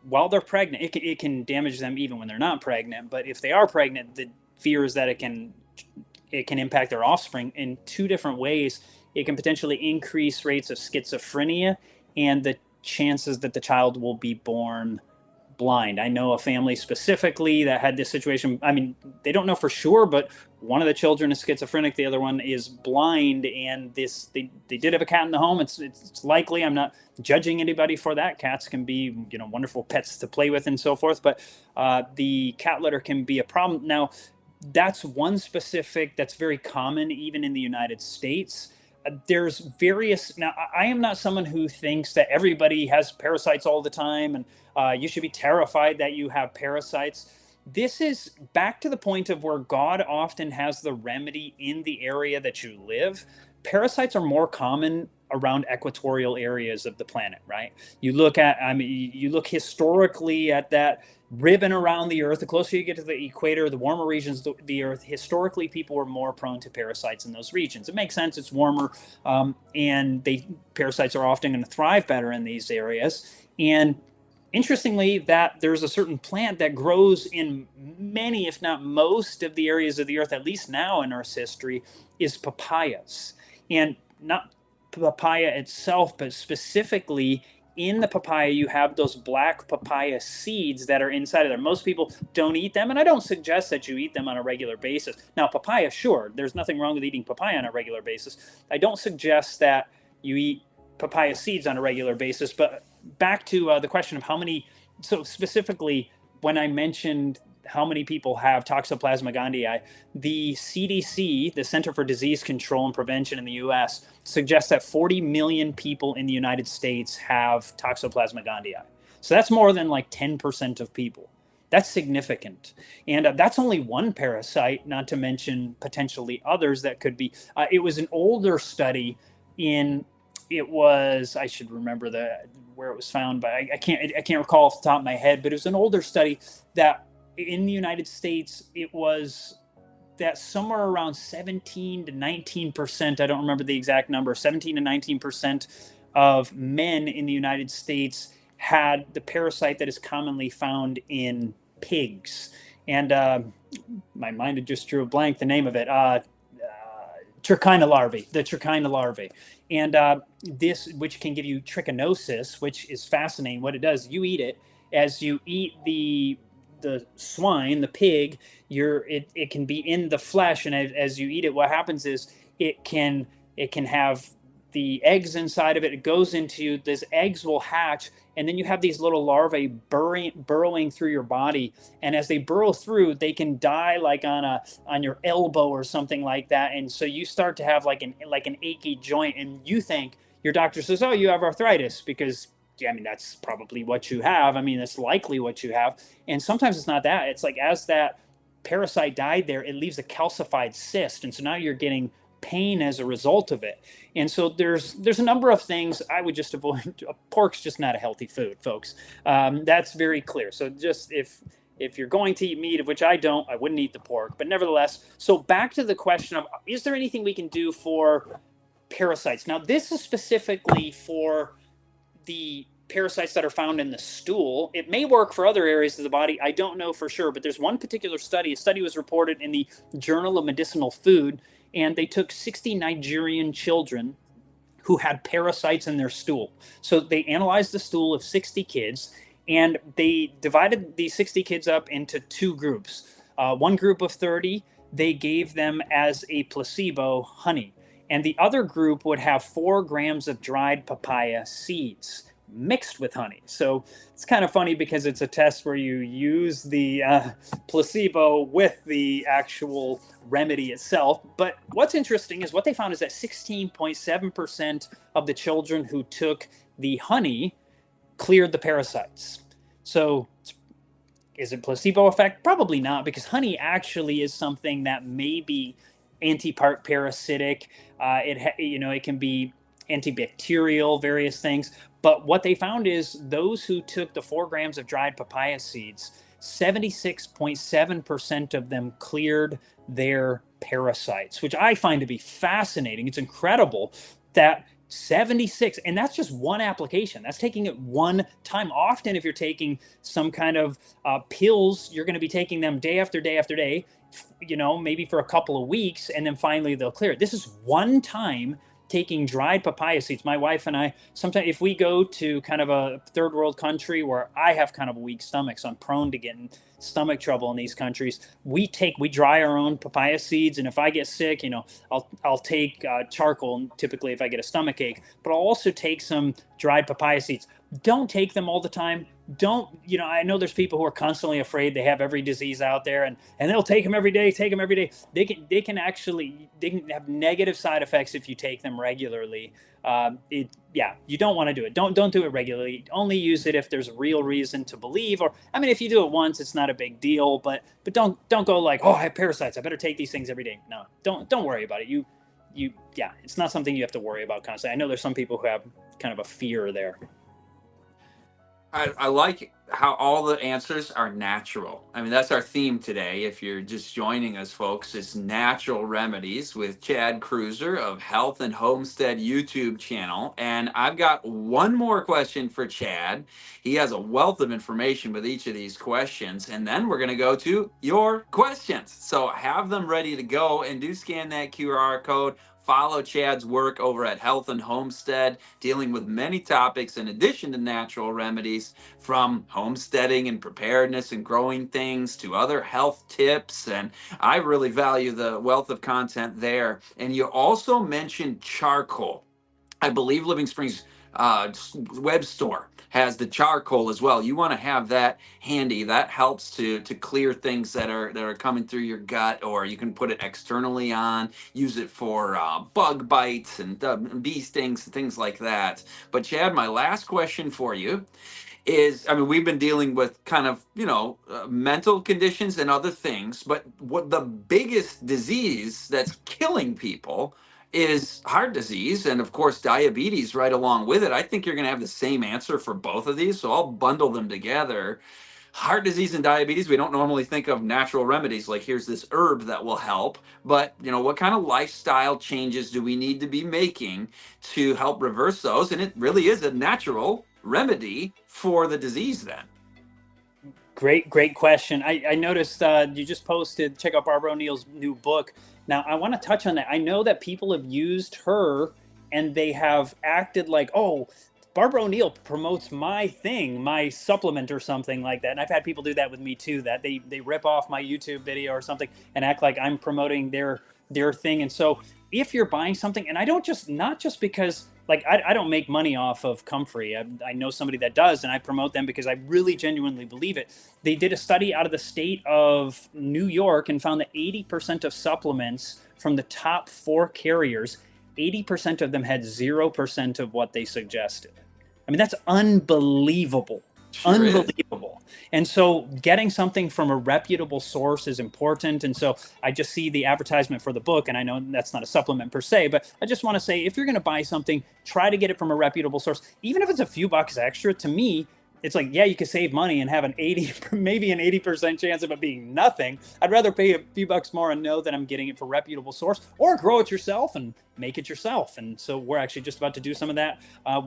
[SPEAKER 2] while they're pregnant, it can damage them even when they're not pregnant. But if they are pregnant, the fear is that it can impact their offspring in two different ways. It can potentially increase rates of schizophrenia and the chances that the child will be born blind. I know a family specifically that had this situation. I mean, they don't know for sure, but one of the children is schizophrenic, the other one is blind, and they did have a cat in the home. It's likely. I'm not judging anybody for that. Cats can be, wonderful pets to play with and so forth, but the cat litter can be a problem. Now, that's one specific that's very common even in the United States. There's various. Now, I am not someone who thinks that everybody has parasites all the time, and you should be terrified that you have parasites. This is back to the point of where God often has the remedy in the area that you live. Parasites are more common around equatorial areas of the planet, right? You look historically at that ribbon around the earth. The closer you get to the equator, the warmer regions of the earth, historically people were more prone to parasites in those regions. It makes sense. It's warmer, and parasites are often going to thrive better in these areas. And interestingly, that there's a certain plant that grows in many, if not most, of the areas of the earth, at least now in Earth's history, is papayas. And not papaya itself, but specifically in the papaya, you have those black papaya seeds that are inside of there. Most people don't eat them, and I don't suggest that you eat them on a regular basis. Now, papaya, sure, there's nothing wrong with eating papaya on a regular basis. I don't suggest that you eat papaya seeds on a regular basis, but back to the question of how many, so specifically when I mentioned how many people have Toxoplasma gondii, the CDC, the Center for Disease Control and Prevention in the US, suggests that 40 million people in the United States have Toxoplasma gondii. So that's more than like 10% of people. That's significant. And that's only one parasite, not to mention potentially others that could be. It was an older study I should remember where it was found, but I can't recall off the top of my head, but it was an older study that in the United States, it was that somewhere around 17 to 19%, I don't remember the exact number, 17 to 19% of men in the United States had the parasite that is commonly found in pigs. And my mind had just drew a blank, the name of it, trichina larvae, the trichina larvae. And this, which can give you trichinosis, which is fascinating. What it does, you eat it. As you eat the swine, the pig, it can be in the flesh, and as you eat it, what happens is it can have the eggs inside of it. It goes into you. These eggs will hatch, and then you have these little larvae burrowing through your body. And as they burrow through, they can die like on your elbow or something like that. And so you start to have like an achy joint, and you think your doctor says, "Oh, you have arthritis," because yeah, I mean, that's probably what you have. I mean, that's likely what you have. And sometimes it's not that. It's like as that parasite died there, it leaves a calcified cyst. And so now you're getting pain as a result of it. And so there's a number of things I would just avoid. Pork's just not a healthy food, folks. That's very clear. So just if you're going to eat meat, of which I don't, I wouldn't eat the pork. But nevertheless, so back to the question of, is there anything we can do for parasites? Now, this is specifically for the parasites that are found in the stool. It may work for other areas of the body. I don't know for sure, but there's one particular study. A study was reported in the Journal of Medicinal Food, and they took 60 Nigerian children who had parasites in their stool. So they analyzed the stool of 60 kids, and they divided these 60 kids up into two groups. One group of 30, they gave them as a placebo honey. and the other group would have 4 grams of dried papaya seeds mixed with honey. So it's kind of funny because it's a test where you use the placebo with the actual remedy itself. But what's interesting is what they found is that 16.7% of the children who took the honey cleared the parasites. So is it placebo effect? Probably not, because honey actually is something that may be anti-parasitic. It can be antibacterial, various things. But what they found is those who took the 4 grams of dried papaya seeds, 76.7% of them cleared their parasites, which I find to be fascinating. It's incredible that 76, and that's just one application. That's taking it one time. Often, if you're taking some kind of pills, you're going to be taking them day after day after day, maybe for a couple of weeks, and then finally they'll clear it. This is one time taking dried papaya seeds. My wife and I, sometimes if we go to kind of a third world country where I have kind of a weak stomach, so I'm prone to getting stomach trouble in these countries, we dry our own papaya seeds. And if I get sick, I'll take charcoal typically if I get a stomach ache, but I'll also take some dried papaya seeds. Don't take them all the time. I know there's people who are constantly afraid they have every disease out there and they'll take them every day. They can have negative side effects if you take them regularly. You don't want to do it. Don't do it regularly. Only use it if there's real reason to believe, if you do it once, it's not a big deal, but don't go like, oh, I have parasites, I better take these things every day. No, don't worry about it. It's not something you have to worry about constantly. I know there's some people who have kind of a fear there.
[SPEAKER 1] I like how all the answers are natural. That's our theme today. If you're just joining us, folks, it's Natural Remedies with Chad Krueger of Health and Homestead YouTube channel. And I've got one more question for Chad. He has a wealth of information with each of these questions. And then we're going to go to your questions. So have them ready to go, and do scan that QR code. Follow Chad's work over at Health and Homestead, dealing with many topics in addition to natural remedies, from homesteading and preparedness and growing things to other health tips. And I really value the wealth of content there. And you also mentioned charcoal. I believe Living Springs web store has the charcoal as well. You want to have that handy. That helps to clear things that are coming through your gut, or you can put it externally on, use it for bug bites and bee stings and things like that. But Chad, my last question for you is, we've been dealing with kind of, mental conditions and other things, but what the biggest disease that's killing people is heart disease, and of course diabetes right along with it. I think you're going to have the same answer for both of these, so I'll bundle them together. Heart disease and diabetes, we don't normally think of natural remedies like here's this herb that will help, but what kind of lifestyle changes do we need to be making to help reverse those? And it really is a natural remedy for the disease then.
[SPEAKER 2] Great question. I noticed you just posted, check out Barbara O'Neill's new book. Now, I want to touch on that. I know that people have used her and they have acted like, oh, Barbara O'Neill promotes my thing, my supplement or something like that. And I've had people do that with me too, that they rip off my YouTube video or something and act like I'm promoting their thing. And so if you're buying something, and not just because, like, I don't make money off of Comfrey. I know somebody that does, and I promote them because I really genuinely believe it. They did a study out of the state of New York and found that 80% of supplements from the top 4 carriers, 80% of them had 0% of what they suggested. That's unbelievable. Sure unbelievable. And so getting something from a reputable source is important. And so I just see the advertisement for the book, and I know that's not a supplement per se, but I just want to say, if you're going to buy something, try to get it from a reputable source. Even if it's a few bucks extra, to me, it's like, yeah, you could save money and have maybe an 80% chance of it being nothing. I'd rather pay a few bucks more and know that I'm getting it from a reputable source, or grow it yourself and make it yourself. And so we're actually just about to do some of that,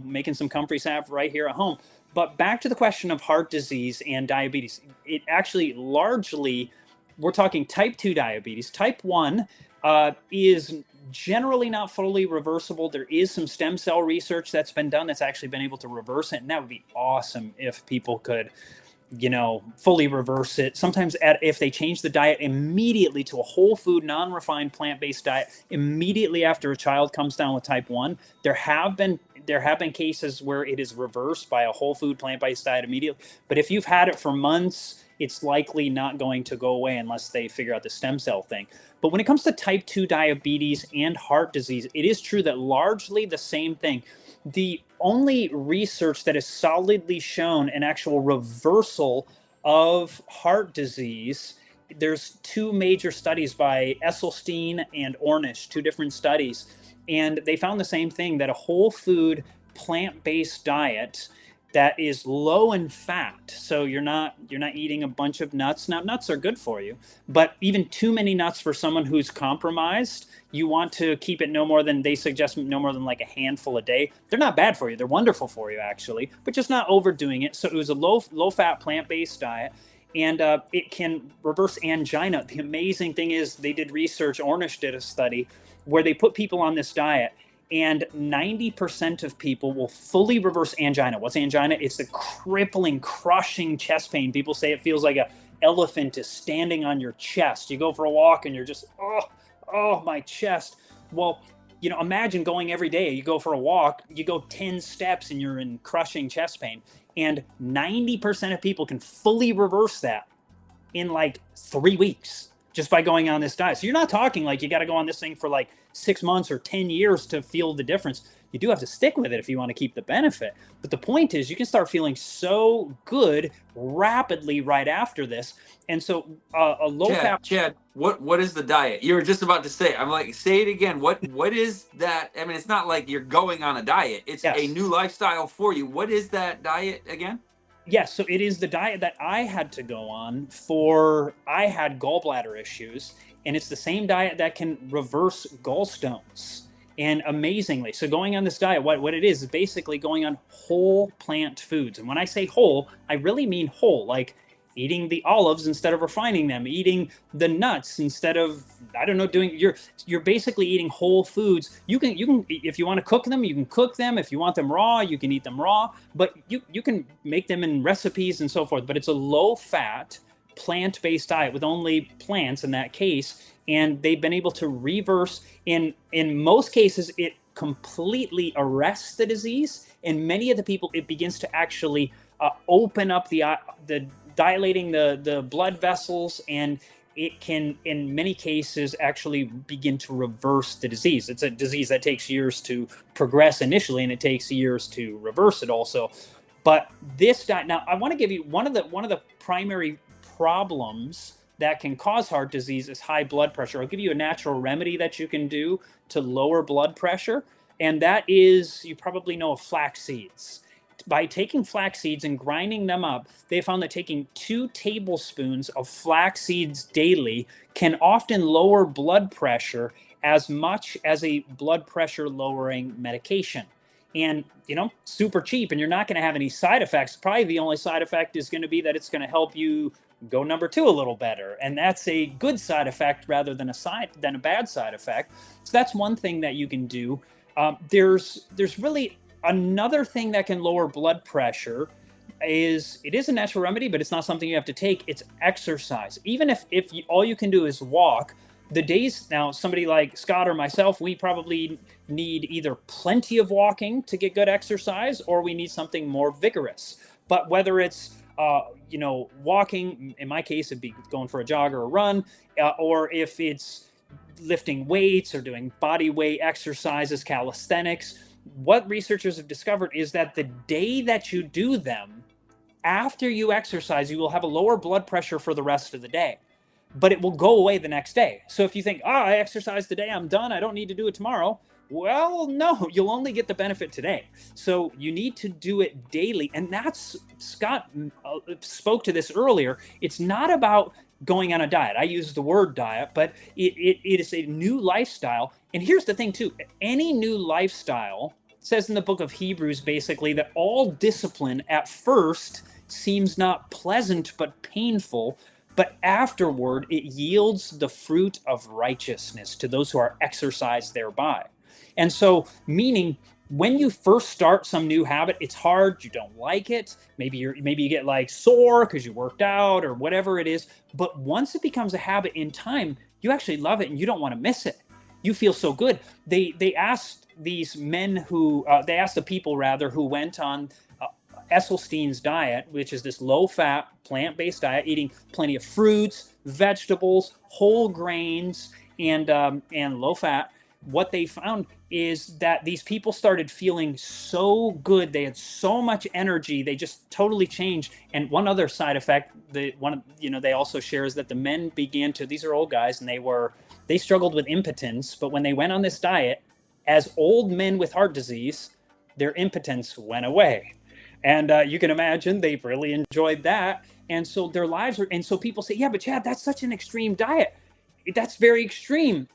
[SPEAKER 2] making some Comfrey salve right here at home. But back to the question of heart disease and diabetes, it actually largely, we're talking type 2 diabetes. Type 1 is generally not fully reversible. There is some stem cell research that's been done that's actually been able to reverse it, and that would be awesome if people could fully reverse it. Sometimes if they change the diet immediately to a whole food, non-refined, plant-based diet, immediately after a child comes down with type 1, there have been cases where it is reversed by a whole food, plant-based diet immediately. But if you've had it for months, it's likely not going to go away unless they figure out the stem cell thing. But when it comes to type 2 diabetes and heart disease, it is true that largely the same thing. The only research that has solidly shown an actual reversal of heart disease, there's two major studies by Esselstyn and Ornish, two different studies, and they found the same thing, that a whole food plant-based diet that is low in fat, so you're not eating a bunch of nuts. Now, nuts are good for you, but even too many nuts for someone who's compromised, you want to keep it they suggest no more than like a handful a day. They're not bad for you. They're wonderful for you, actually, but just not overdoing it. So it was a low fat plant-based diet, and it can reverse angina. The amazing thing is they did research. Ornish did a study where they put people on this diet, and 90% of people will fully reverse angina. What's angina? It's the crippling, crushing chest pain. People say it feels like an elephant is standing on your chest. You go for a walk and you're just, oh, my chest. Well, imagine going every day. You go for a walk, you go 10 steps and you're in crushing chest pain. And 90% of people can fully reverse that in like 3 weeks just by going on this diet. So you're not talking like you got to go on this thing for like 6 months or 10 years to feel the difference. You do have to stick with it if you want to keep the benefit. But the point is, you can start feeling so good rapidly right after this. And so a low fat.
[SPEAKER 1] Chad, what is the diet? You were just about to say. I'm like, say it again. What is that? I mean, it's not like you're going on a diet. It's a new lifestyle for you. What is that diet again?
[SPEAKER 2] Yes, so it is the diet that I had to go on I had gallbladder issues, and it's the same diet that can reverse gallstones. And amazingly, so going on this diet, what it is basically going on whole plant foods. And when I say whole, I really mean whole, like eating the olives instead of refining them, eating the nuts instead of, you're basically eating whole foods. You can, if you want to cook them, you can cook them. If you want them raw, you can eat them raw, but you can make them in recipes and so forth. But it's a low fat, plant-based diet with only plants in that case. And they've been able to reverse, in most cases, it completely arrests the disease. And many of the people, it begins to actually open up the dilating the blood vessels, and it can, in many cases, actually begin to reverse the disease. It's a disease that takes years to progress initially, and it takes years to reverse it also. But this diet, now I want to give you one of the primary problems that can cause heart disease is high blood pressure. I'll give you a natural remedy that you can do to lower blood pressure, and that is, you probably know of flax seeds. By taking flax seeds and grinding them up, they found that taking 2 tablespoons of flax seeds daily can often lower blood pressure as much as a blood pressure lowering medication. And, super cheap, and you're not going to have any side effects. Probably the only side effect is going to be that it's going to help you go number 2 a little better. And that's a good side effect rather than a bad side effect. So that's one thing that you can do. There's really another thing that can lower blood pressure. It is a natural remedy, but it's not something you have to take. It's exercise. Even if all you can do is walk, the days now, somebody like Scott or myself, we probably need either plenty of walking to get good exercise, or we need something more vigorous. But whether it's walking, in my case, it'd be going for a jog or a run, or if it's lifting weights or doing body weight exercises, calisthenics, what researchers have discovered is that the day that you do them, after you exercise, you will have a lower blood pressure for the rest of the day, but it will go away the next day. So if you think, I exercised today, I'm done, I don't need to do it tomorrow. Well, no, you'll only get the benefit today. So you need to do it daily. And that's, Scott spoke to this earlier. It's not about going on a diet. I use the word diet, but it is a new lifestyle. And here's the thing too, any new lifestyle, says in the book of Hebrews, basically, that all discipline at first seems not pleasant, but painful, but afterward it yields the fruit of righteousness to those who are exercised thereby. And so, meaning when you first start some new habit, it's hard, you don't like it, maybe you get like sore because you worked out or whatever it is. But once it becomes a habit in time, you actually love it and you don't want to miss it. You feel so good. They asked these men who they asked the people rather who went on Esselstyn's diet, which is this low-fat, plant-based diet, eating plenty of fruits, vegetables, whole grains, and low-fat. What they found is that these people started feeling so good. They had so much energy. They just totally changed. And one other side effect, they also share is that the men began to. These are old guys, and they struggled with impotence. But when they went on this diet, as old men with heart disease, their impotence went away. And you can imagine they really enjoyed that. And so their lives were, and so people say, yeah, but Chad, that's such an extreme diet. That's very extreme.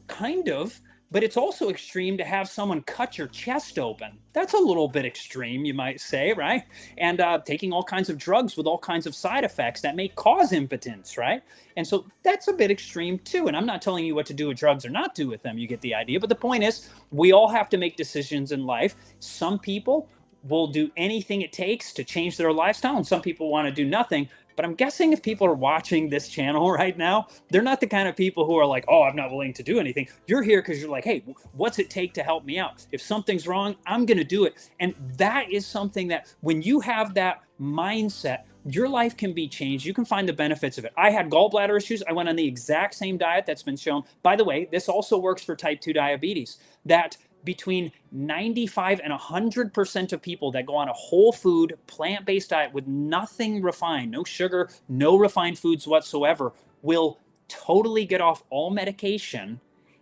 [SPEAKER 2] Kind of, but it's also extreme to have someone cut your chest open. That's a little bit extreme, you might say, right? And taking all kinds of drugs with all kinds of side effects that may cause impotence, right? And so that's a bit extreme too. And I'm not telling you what to do with drugs or not do with them. You get the idea. But the point is, we all have to make decisions in life. Some people will do anything it takes to change their lifestyle, and some people want to do nothing. But I'm guessing if people are watching this channel right now, they're not the kind of people who are like, oh, I'm not willing to do anything. You're here because you're like, hey, what's it take to help me out? If something's wrong, I'm going to do it. And that is something that when you have that mindset, your life can be changed. You can find the benefits of it. I had gallbladder issues. I went on the exact same diet that's been shown. By the way, this also works for type 2 diabetes, that between 95 and 100% of people that go on a whole food, plant-based diet with nothing refined, no sugar, no refined foods whatsoever, will totally get off all medication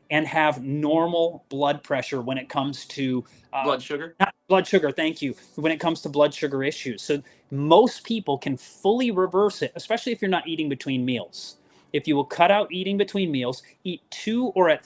[SPEAKER 2] and have normal blood pressure when it comes to
[SPEAKER 1] Blood sugar?
[SPEAKER 2] not blood sugar, thank you, when it comes to blood sugar issues. So most people can fully reverse it, especially if you're not eating between meals. If you will cut out eating between meals, eat 2 or at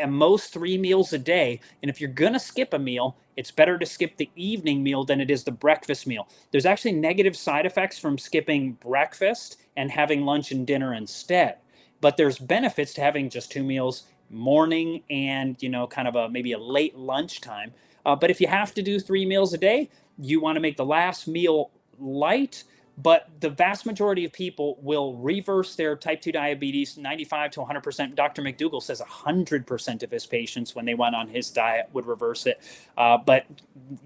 [SPEAKER 2] most 3 meals a day. And if you're going to skip a meal, it's better to skip the evening meal than it is the breakfast meal. There's actually negative side effects from skipping breakfast and having lunch and dinner instead. But there's benefits to having just 2 meals, morning and, kind of maybe a late lunchtime. But if you have to do 3 meals a day, you want to make the last meal light. But the vast majority of people will reverse their type 2 diabetes, 95 to 100%. Dr. McDougall says 100% of his patients, when they went on his diet, would reverse it. But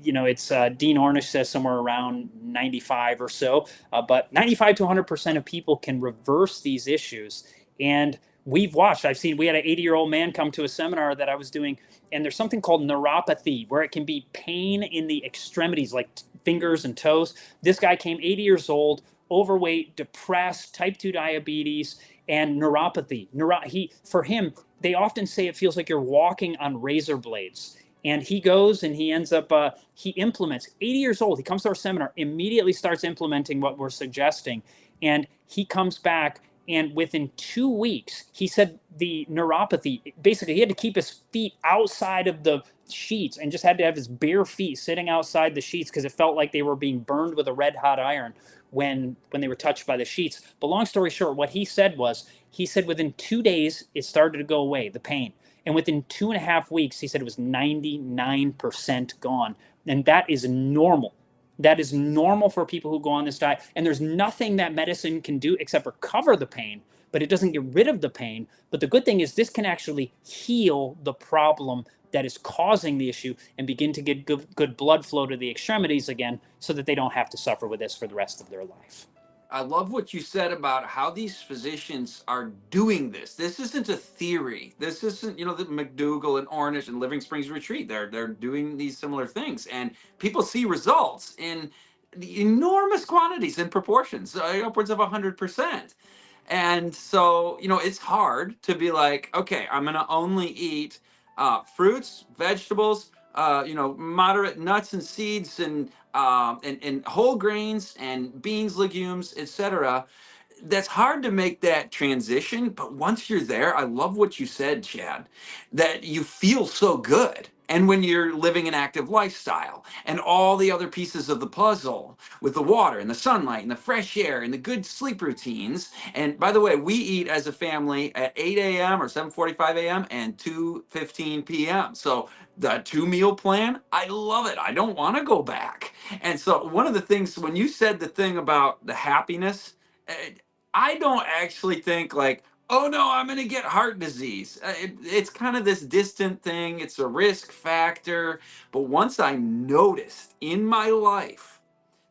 [SPEAKER 2] it's Dean Ornish says somewhere around 95 or so. But 95 to 100% of people can reverse these issues. And we had an 80-year-old man come to a seminar that I was doing, and there's something called neuropathy, where it can be pain in the extremities, like fingers and toes. This guy came 80 years old, overweight, depressed, type 2 diabetes, and neuropathy. For him, they often say it feels like you're walking on razor blades. And he goes and he ends up, he implements, 80 years old, he comes to our seminar, immediately starts implementing what we're suggesting. And he comes back, and within 2 weeks, he said the neuropathy, basically he had to keep his feet outside of the sheets and just had to have his bare feet sitting outside the sheets because it felt like they were being burned with a red hot iron when they were touched by the sheets. But long story short, what he said within 2 days, it started to go away, the pain. And within 2.5 weeks, he said it was 99% gone. And that is normal. That is normal for people who go on this diet. And there's nothing that medicine can do except recover the pain, but it doesn't get rid of the pain. But the good thing is this can actually heal the problem that is causing the issue and begin to get good blood flow to the extremities again so that they don't have to suffer with this for the rest of their life.
[SPEAKER 1] I love what you said about how these physicians are doing this. This isn't a theory. This isn't, the McDougall and Ornish and Living Springs Retreat. They're doing these similar things, and people see results in the enormous quantities and proportions, upwards of 100%. And so, it's hard to be like, okay, I'm going to only eat fruits, vegetables, moderate nuts and seeds and whole grains and beans, legumes, etc. That's hard to make that transition, but once you're there, I love what you said, Chad, that you feel so good. and when you're living an active lifestyle, and all the other pieces of the puzzle with the water and the sunlight and the fresh air and the good sleep routines. And by the way, we eat as a family at 8 a.m. or 7:45 a.m. and 2:15 p.m. So the 2 meal plan, I love it. I don't want to go back. And so one of the things, when you said the thing about the happiness, I don't actually think like, oh no, I'm going to get heart disease. It's kind of this distant thing. It's a risk factor. But once I noticed in my life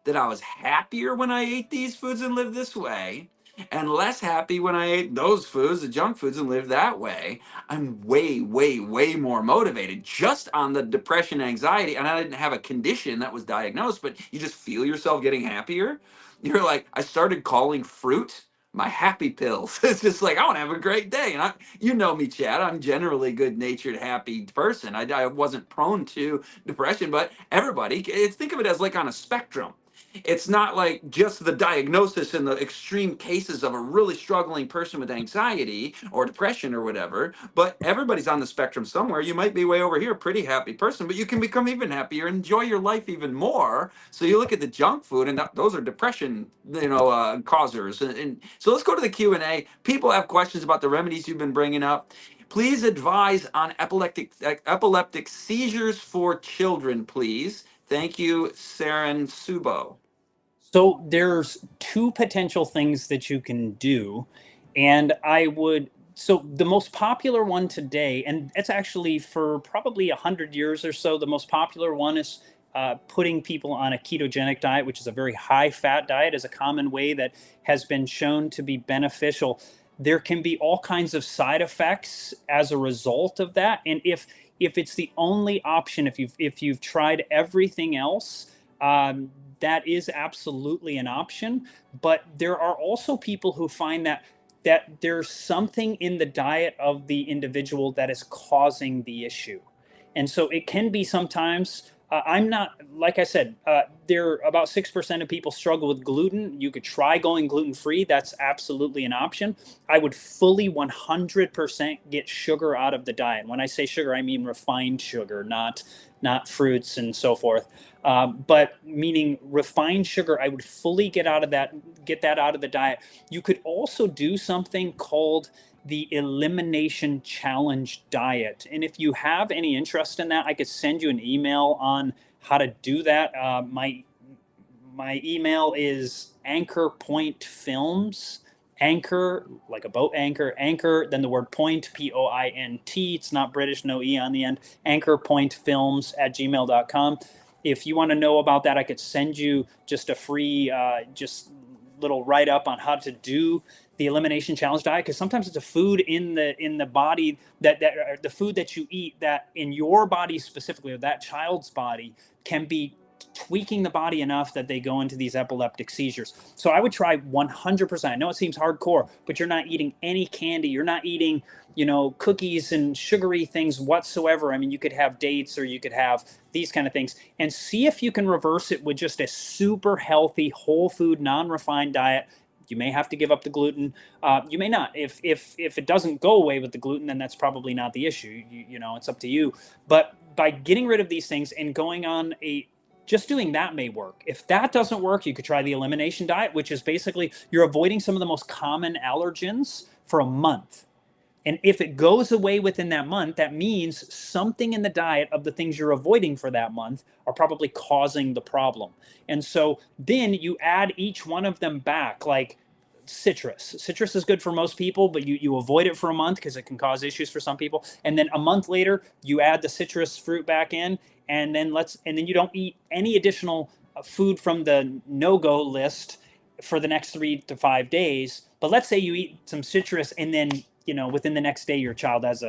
[SPEAKER 1] that I was happier when I ate these foods and lived this way, and less happy when I ate those foods, the junk foods, and lived that way, I'm way, way, way more motivated just on the depression, anxiety. And I didn't have a condition that was diagnosed, but you just feel yourself getting happier. You're like, I started calling fruit my happy pills. It's just like, I want to have a great day. And you know me, Chad, I'm generally good natured, happy person. I wasn't prone to depression, but everybody, think of it as like on a spectrum. It's not like just the diagnosis in the extreme cases of a really struggling person with anxiety or depression or whatever, but everybody's on the spectrum somewhere. You might be way over here, pretty happy person, but you can become even happier, enjoy your life even more. So you look at the junk food, and those are depression, causers. And so let's go to the Q&A. People have questions about the remedies you've been bringing up. Please advise on epileptic seizures for children, please. Thank you, Saren Subo.
[SPEAKER 2] So there's two potential things that you can do. And so the most popular one today, and it's actually for probably 100 years or so, the most popular one is putting people on a ketogenic diet, which is a very high fat diet, is a common way that has been shown to be beneficial. There can be all kinds of side effects as a result of that. And if it's the only option, if you've tried everything else, that is absolutely an option. But there are also people who find that there's something in the diet of the individual that is causing the issue. And so it can be sometimes, I'm not, like I said, there about 6% of people struggle with gluten. You could try going gluten-free. That's absolutely an option. I would fully 100% get sugar out of the diet. When I say sugar, I mean refined sugar, not fruits and so forth. But meaning refined sugar, I would fully get that out of the diet. You could also do something called the elimination challenge diet. And if you have any interest in that, I could send you an email on how to do that. My email is Anchor Point Films. Anchor, like a boat anchor, then the word point, POINT. It's not British, no E on the end. anchorpointfilms@gmail.com. If you want to know about that, I could send you just a free, just little write up on how to do the elimination challenge diet, because sometimes it's a food in the body that the food that you eat that in your body specifically, or that child's body, can be tweaking the body enough that they go into these epileptic seizures. So I would try 100%. I know it seems hardcore, but you're not eating any candy. You're not eating, cookies and sugary things whatsoever. I mean, you could have dates or you could have these kind of things, and see if you can reverse it with just a super healthy, whole food, non-refined diet. You may have to give up the gluten. You may not. If it doesn't go away with the gluten, then that's probably not the issue. It's up to you. But by getting rid of these things and going on just doing that may work. If that doesn't work, you could try the elimination diet, which is basically you're avoiding some of the most common allergens for a month. And if it goes away within that month, that means something in the diet of the things you're avoiding for that month are probably causing the problem. And so then you add each one of them back, like citrus. Citrus is good for most people, but you avoid it for a month because it can cause issues for some people. And then a month later, you add the citrus fruit back in, and then you don't eat any additional food from the no-go list for the next 3 to 5 days. But let's say you eat some citrus, and then within the next day your child has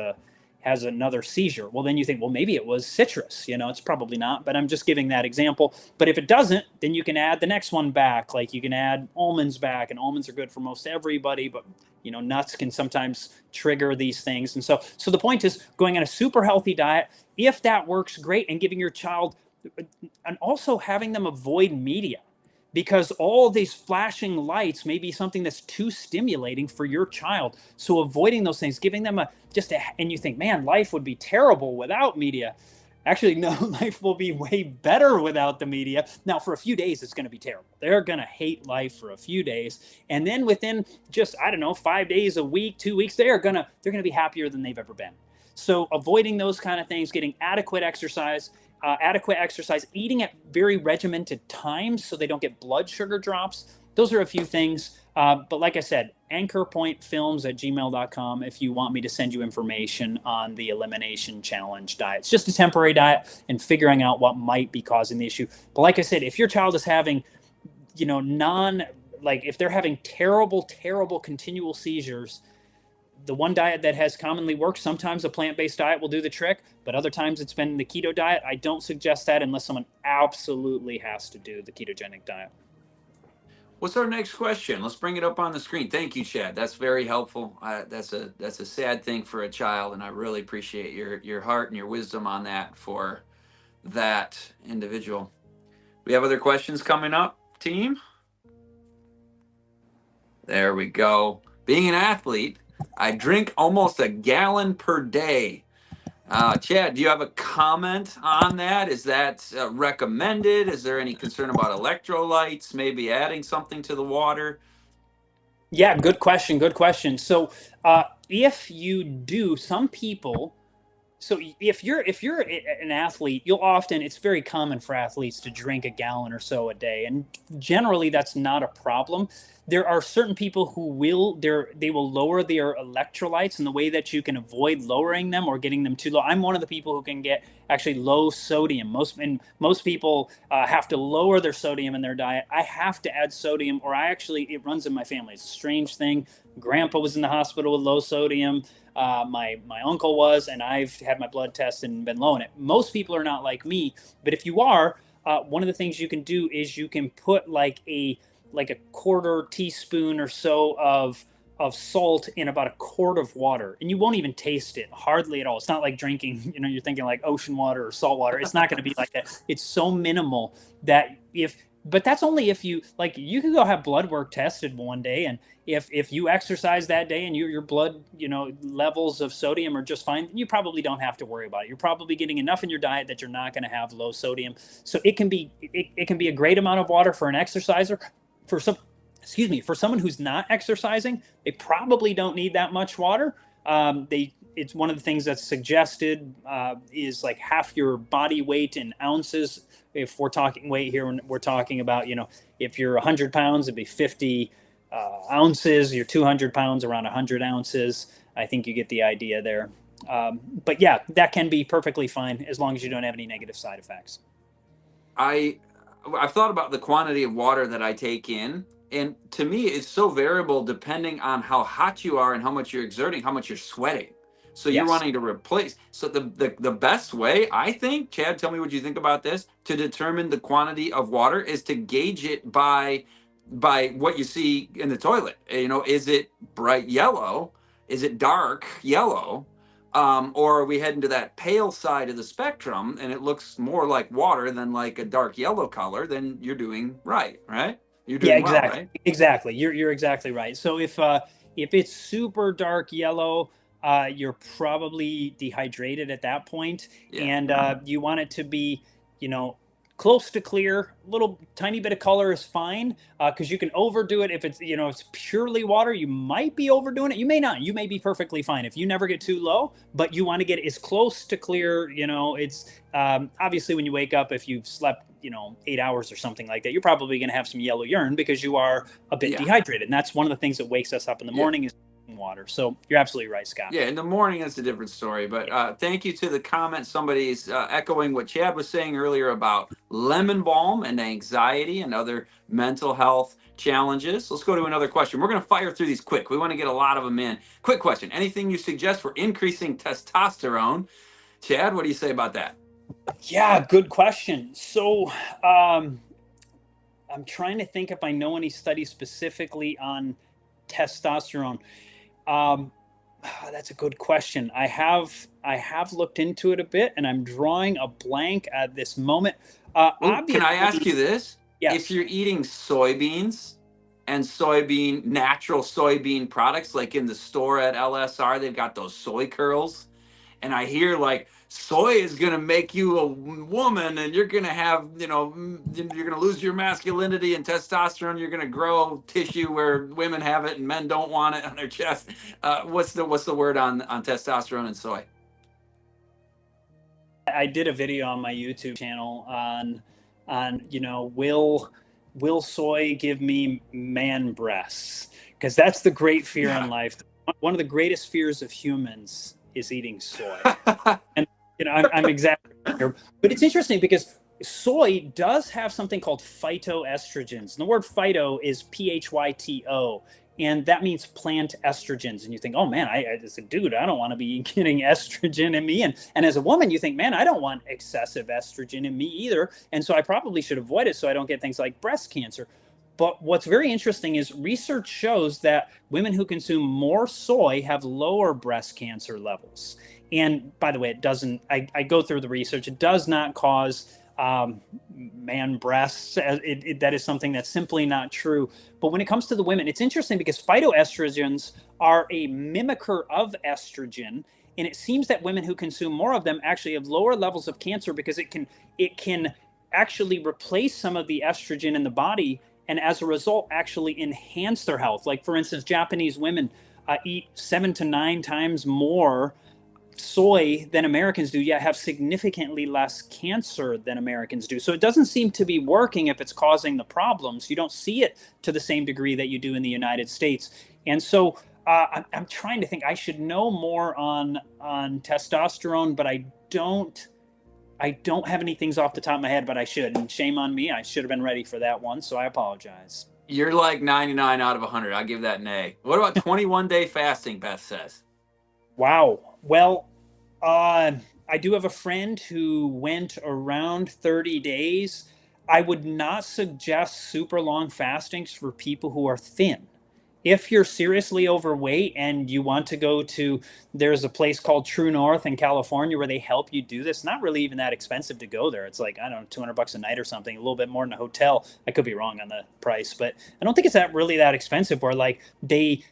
[SPEAKER 2] another seizure. Well, then you think, well, maybe it was citrus. It's probably not, but I'm just giving that example. But if it doesn't, then you can add the next one back. Like you can add almonds back, and almonds are good for most everybody, but nuts can sometimes trigger these things. And so the point is going on a super healthy diet. If that works, great. And giving your child, and also having them avoid media, because all these flashing lights may be something that's too stimulating for your child. So avoiding those things, giving them and you think, man, life would be terrible without media. Actually, no, life will be way better without the media. Now, for a few days, it's going to be terrible. They're going to hate life for a few days, and then within just, I don't know, 5 days, a week, 2 weeks, they're gonna be happier than they've ever been. So, avoiding those kind of things, getting adequate exercise, eating at very regimented times so they don't get blood sugar drops. Those are a few things. But like I said, anchorpointfilms@gmail.com if you want me to send you information on the elimination challenge diet. It's just a temporary diet and figuring out what might be causing the issue. But like I said, if your child is having, if they're having terrible, terrible continual seizures, the one diet that has commonly worked, sometimes a plant-based diet will do the trick, but other times it's been the keto diet. I don't suggest that unless someone absolutely has to do the ketogenic diet.
[SPEAKER 1] What's our next question? Let's bring it up on the screen. Thank you, Chad. That's very helpful. That's a sad thing for a child, and I really appreciate your heart and your wisdom on that for that individual. We have other questions coming up, team? There we go. Being an athlete, I drink almost a gallon per day. Chad, do you have a comment on that? Is that recommended? Is there any concern about electrolytes, maybe adding something to the water?
[SPEAKER 2] Yeah, good question. Good question. So, if you do, some people. So if you're an athlete, it's very common for athletes to drink a gallon or so a day, and generally that's not a problem. There are certain people who they will lower their electrolytes, and the way that you can avoid lowering them or getting them too low. I'm one of the people who can get actually low sodium. Most people have to lower their sodium in their diet. I have to add sodium, or it runs in my family. It's a strange thing. Grandpa was in the hospital with low sodium. My uncle was, and I've had my blood tested and been low in it. Most people are not like me, but if you are, one of the things you can do is you can put like a quarter teaspoon or so of salt in about a quart of water, and you won't even taste it hardly at all. It's not like drinking, you're thinking like ocean water or salt water. It's not going to be like that. It's so minimal that but that's only if you can go have blood work tested one day, and if you exercise that day and your blood levels of sodium are just fine, you probably don't have to worry about it. You're probably getting enough in your diet that you're not going to have low sodium. So it can be a great amount of water for an exerciser. For someone who's not exercising, they probably don't need that much water. It's one of the things that's suggested is like half your body weight in ounces. If we're talking weight here, we're talking about, if you're 100 pounds, it'd be 50 ounces. You're 200 pounds, around 100 ounces. I think you get the idea there. But yeah, that can be perfectly fine as long as you don't have any negative side effects.
[SPEAKER 1] I've thought about the quantity of water that I take in, and to me, it's so variable depending on how hot you are and how much you're exerting, how much you're sweating. So you're
[SPEAKER 2] Yes.
[SPEAKER 1] wanting to replace. So the best way, I think, Chad, tell me what you think about this, to determine the quantity of water is to gauge it by what you see in the toilet. Is it bright yellow? Is it dark yellow? Or are we heading to that pale side of the spectrum and it looks more like water than like a dark yellow color? Then you're doing right? You're
[SPEAKER 2] Yeah,
[SPEAKER 1] doing well,
[SPEAKER 2] exactly.
[SPEAKER 1] right?
[SPEAKER 2] Exactly. You're exactly right. So if it's super dark yellow, you're probably dehydrated at that point,
[SPEAKER 1] Yeah.
[SPEAKER 2] and you want it to be, close to clear. A little tiny bit of color is fine, because you can overdo it if it's purely water. You might be overdoing it. You may not. You may be perfectly fine if you never get too low, but you want to get as close to clear. It's obviously when you wake up, if you've slept 8 hours or something like that, you're probably going to have some yellow urine because you are a bit dehydrated, and that's one of the things that wakes us up in the morning is water. So you're absolutely right, Scott.
[SPEAKER 1] Yeah, in the morning it's a different story. But thank you to the comment. Somebody's echoing what Chad was saying earlier about lemon balm and anxiety and other mental health challenges. Let's go to another question. We're going to fire through these quick. We want to get a lot of them in. Quick question. Anything you suggest for increasing testosterone? Chad, what do you say about that?
[SPEAKER 2] Yeah, good question. So I'm trying to think if I know any studies specifically on testosterone. That's a good question. I have looked into it a bit, and I'm drawing a blank at this moment.
[SPEAKER 1] Can I ask you this?
[SPEAKER 2] Yes.
[SPEAKER 1] If you're eating soybeans and natural soybean products, like in the store at LSR, they've got those soy curls. and I hear like soy is going to make you a woman, and you're going to have, you know, you're going to lose your masculinity and testosterone. You're going to grow tissue where women have it and men don't want it on their chest. What's the word on testosterone and soy?
[SPEAKER 2] I did a video on my YouTube channel on will soy give me man breasts? Because that's the great fear in life. One of the greatest fears of humans is eating soy. And I'm exactly here. But it's interesting because soy does have something called phytoestrogens. And the word phyto is PHYTO. And that means plant estrogens. And you think, oh man, as a dude, I don't want to be getting estrogen in me. And as a woman, you think, man, I don't want excessive estrogen in me either. And so I probably should avoid it so I don't get things like breast cancer. But what's very interesting is research shows that women who consume more soy have lower breast cancer levels. And by the way, it doesn't, I go through the research, it does not cause man breasts. That is something that's simply not true. But when it comes to the women, it's interesting because phytoestrogens are a mimicker of estrogen. And it seems that women who consume more of them actually have lower levels of cancer because it can actually replace some of the estrogen in the body, and as a result actually enhance their health. Like for instance, Japanese women eat 7 to 9 times more soy than Americans do, yet have significantly less cancer than Americans do. So it doesn't seem to be working if it's causing the problems. You don't see it to the same degree that you do in the United States. And so I'm trying to think. I should know more on testosterone, but I don't have any things off the top of my head, but I should. And shame on me. I should have been ready for that one, so I apologize.
[SPEAKER 1] You're like 99 out of 100. I'll give that an A. What about 21-day fasting, Beth says?
[SPEAKER 2] Wow. Well, I do have a friend who went around 30 days. I would not suggest super long fastings for people who are thin. If you're seriously overweight and you want to go to, there's a place called True North in California where they help you do this. Not really even that expensive to go there. It's like, I don't know, $200 a night or something, a little bit more than a hotel. I could be wrong on the price, but I don't think it's really that expensive, where like they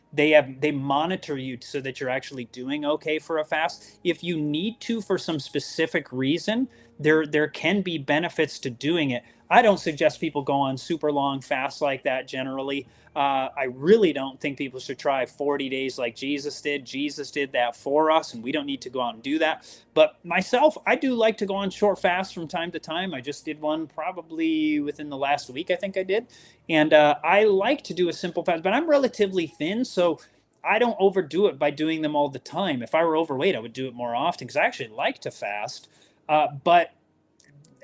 [SPEAKER 2] monitor you so that you're actually doing okay for a fast. If you need to for some specific reason, there can be benefits to doing it. I don't suggest people go on super long fasts like that generally. I really don't think people should try 40 days like Jesus did. Jesus did that for us, and we don't need to go out and do that. But myself, I do like to go on short fasts from time to time. I just did one probably within the last week, I think I did. And I like to do a simple fast, but I'm relatively thin, so I don't overdo it by doing them all the time. If I were overweight, I would do it more often because I actually like to fast. But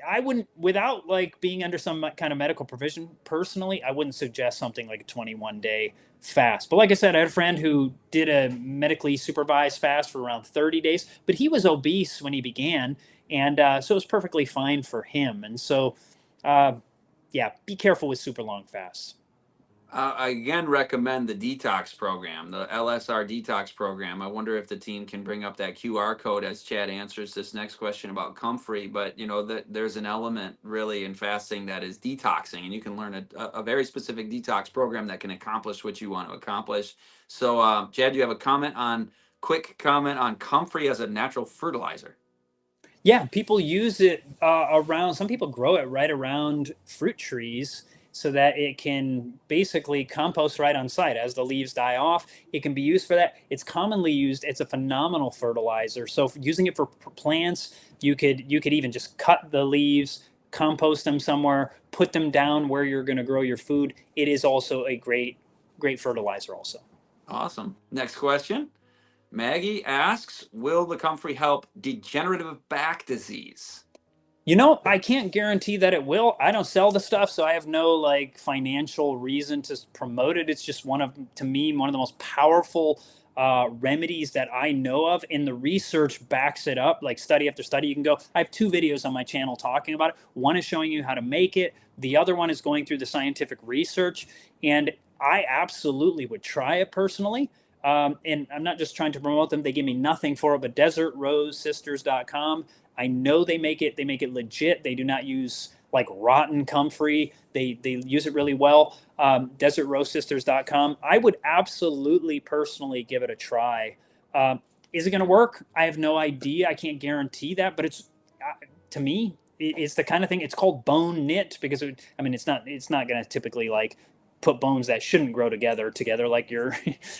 [SPEAKER 2] I wouldn't, without like being under some kind of medical provision, personally, I wouldn't suggest something like a 21-day fast. But like I said, I had a friend who did a medically supervised fast for around 30 days, but he was obese when he began. And so it was perfectly fine for him. And so, yeah, be careful with super long fasts.
[SPEAKER 1] I again recommend the detox program, the LSR detox program. I wonder if the team can bring up that QR code as Chad answers this next question about comfrey. But you know that there's an element really in fasting that is detoxing, and you can learn a very specific detox program that can accomplish what you want to accomplish. So, Chad, do you have a quick comment on comfrey as a natural fertilizer?
[SPEAKER 2] Yeah, people use it around, some people grow it right around fruit trees so that it can basically compost right on site as the leaves die off. It can be used for that. It's commonly used. It's a phenomenal fertilizer. So using it for plants, you could even just cut the leaves, compost them somewhere, put them down where you're going to grow your food. It is also a great fertilizer also.
[SPEAKER 1] Awesome. Next question. Maggie asks, will the comfrey help degenerative back disease?
[SPEAKER 2] I can't guarantee that it will. I don't sell the stuff, so I have no like financial reason to promote it. It's just to me, one of the most powerful remedies that I know of, and the research backs it up. Like study after study, you can go. I have 2 videos on my channel talking about it. One is showing you how to make it. The other one is going through the scientific research, and I absolutely would try it personally. And I'm not just trying to promote them. They give me nothing for it, but desertrosesisters.com. I know they make it legit. They do not use like rotten comfrey. They use it really well. Desertrosesisters.com. I would absolutely personally give it a try. Is it going to work? I have no idea. I can't guarantee that, but it's to me, it's the kind of thing. It's called bone knit because it's not going to typically like put bones that shouldn't grow together like you're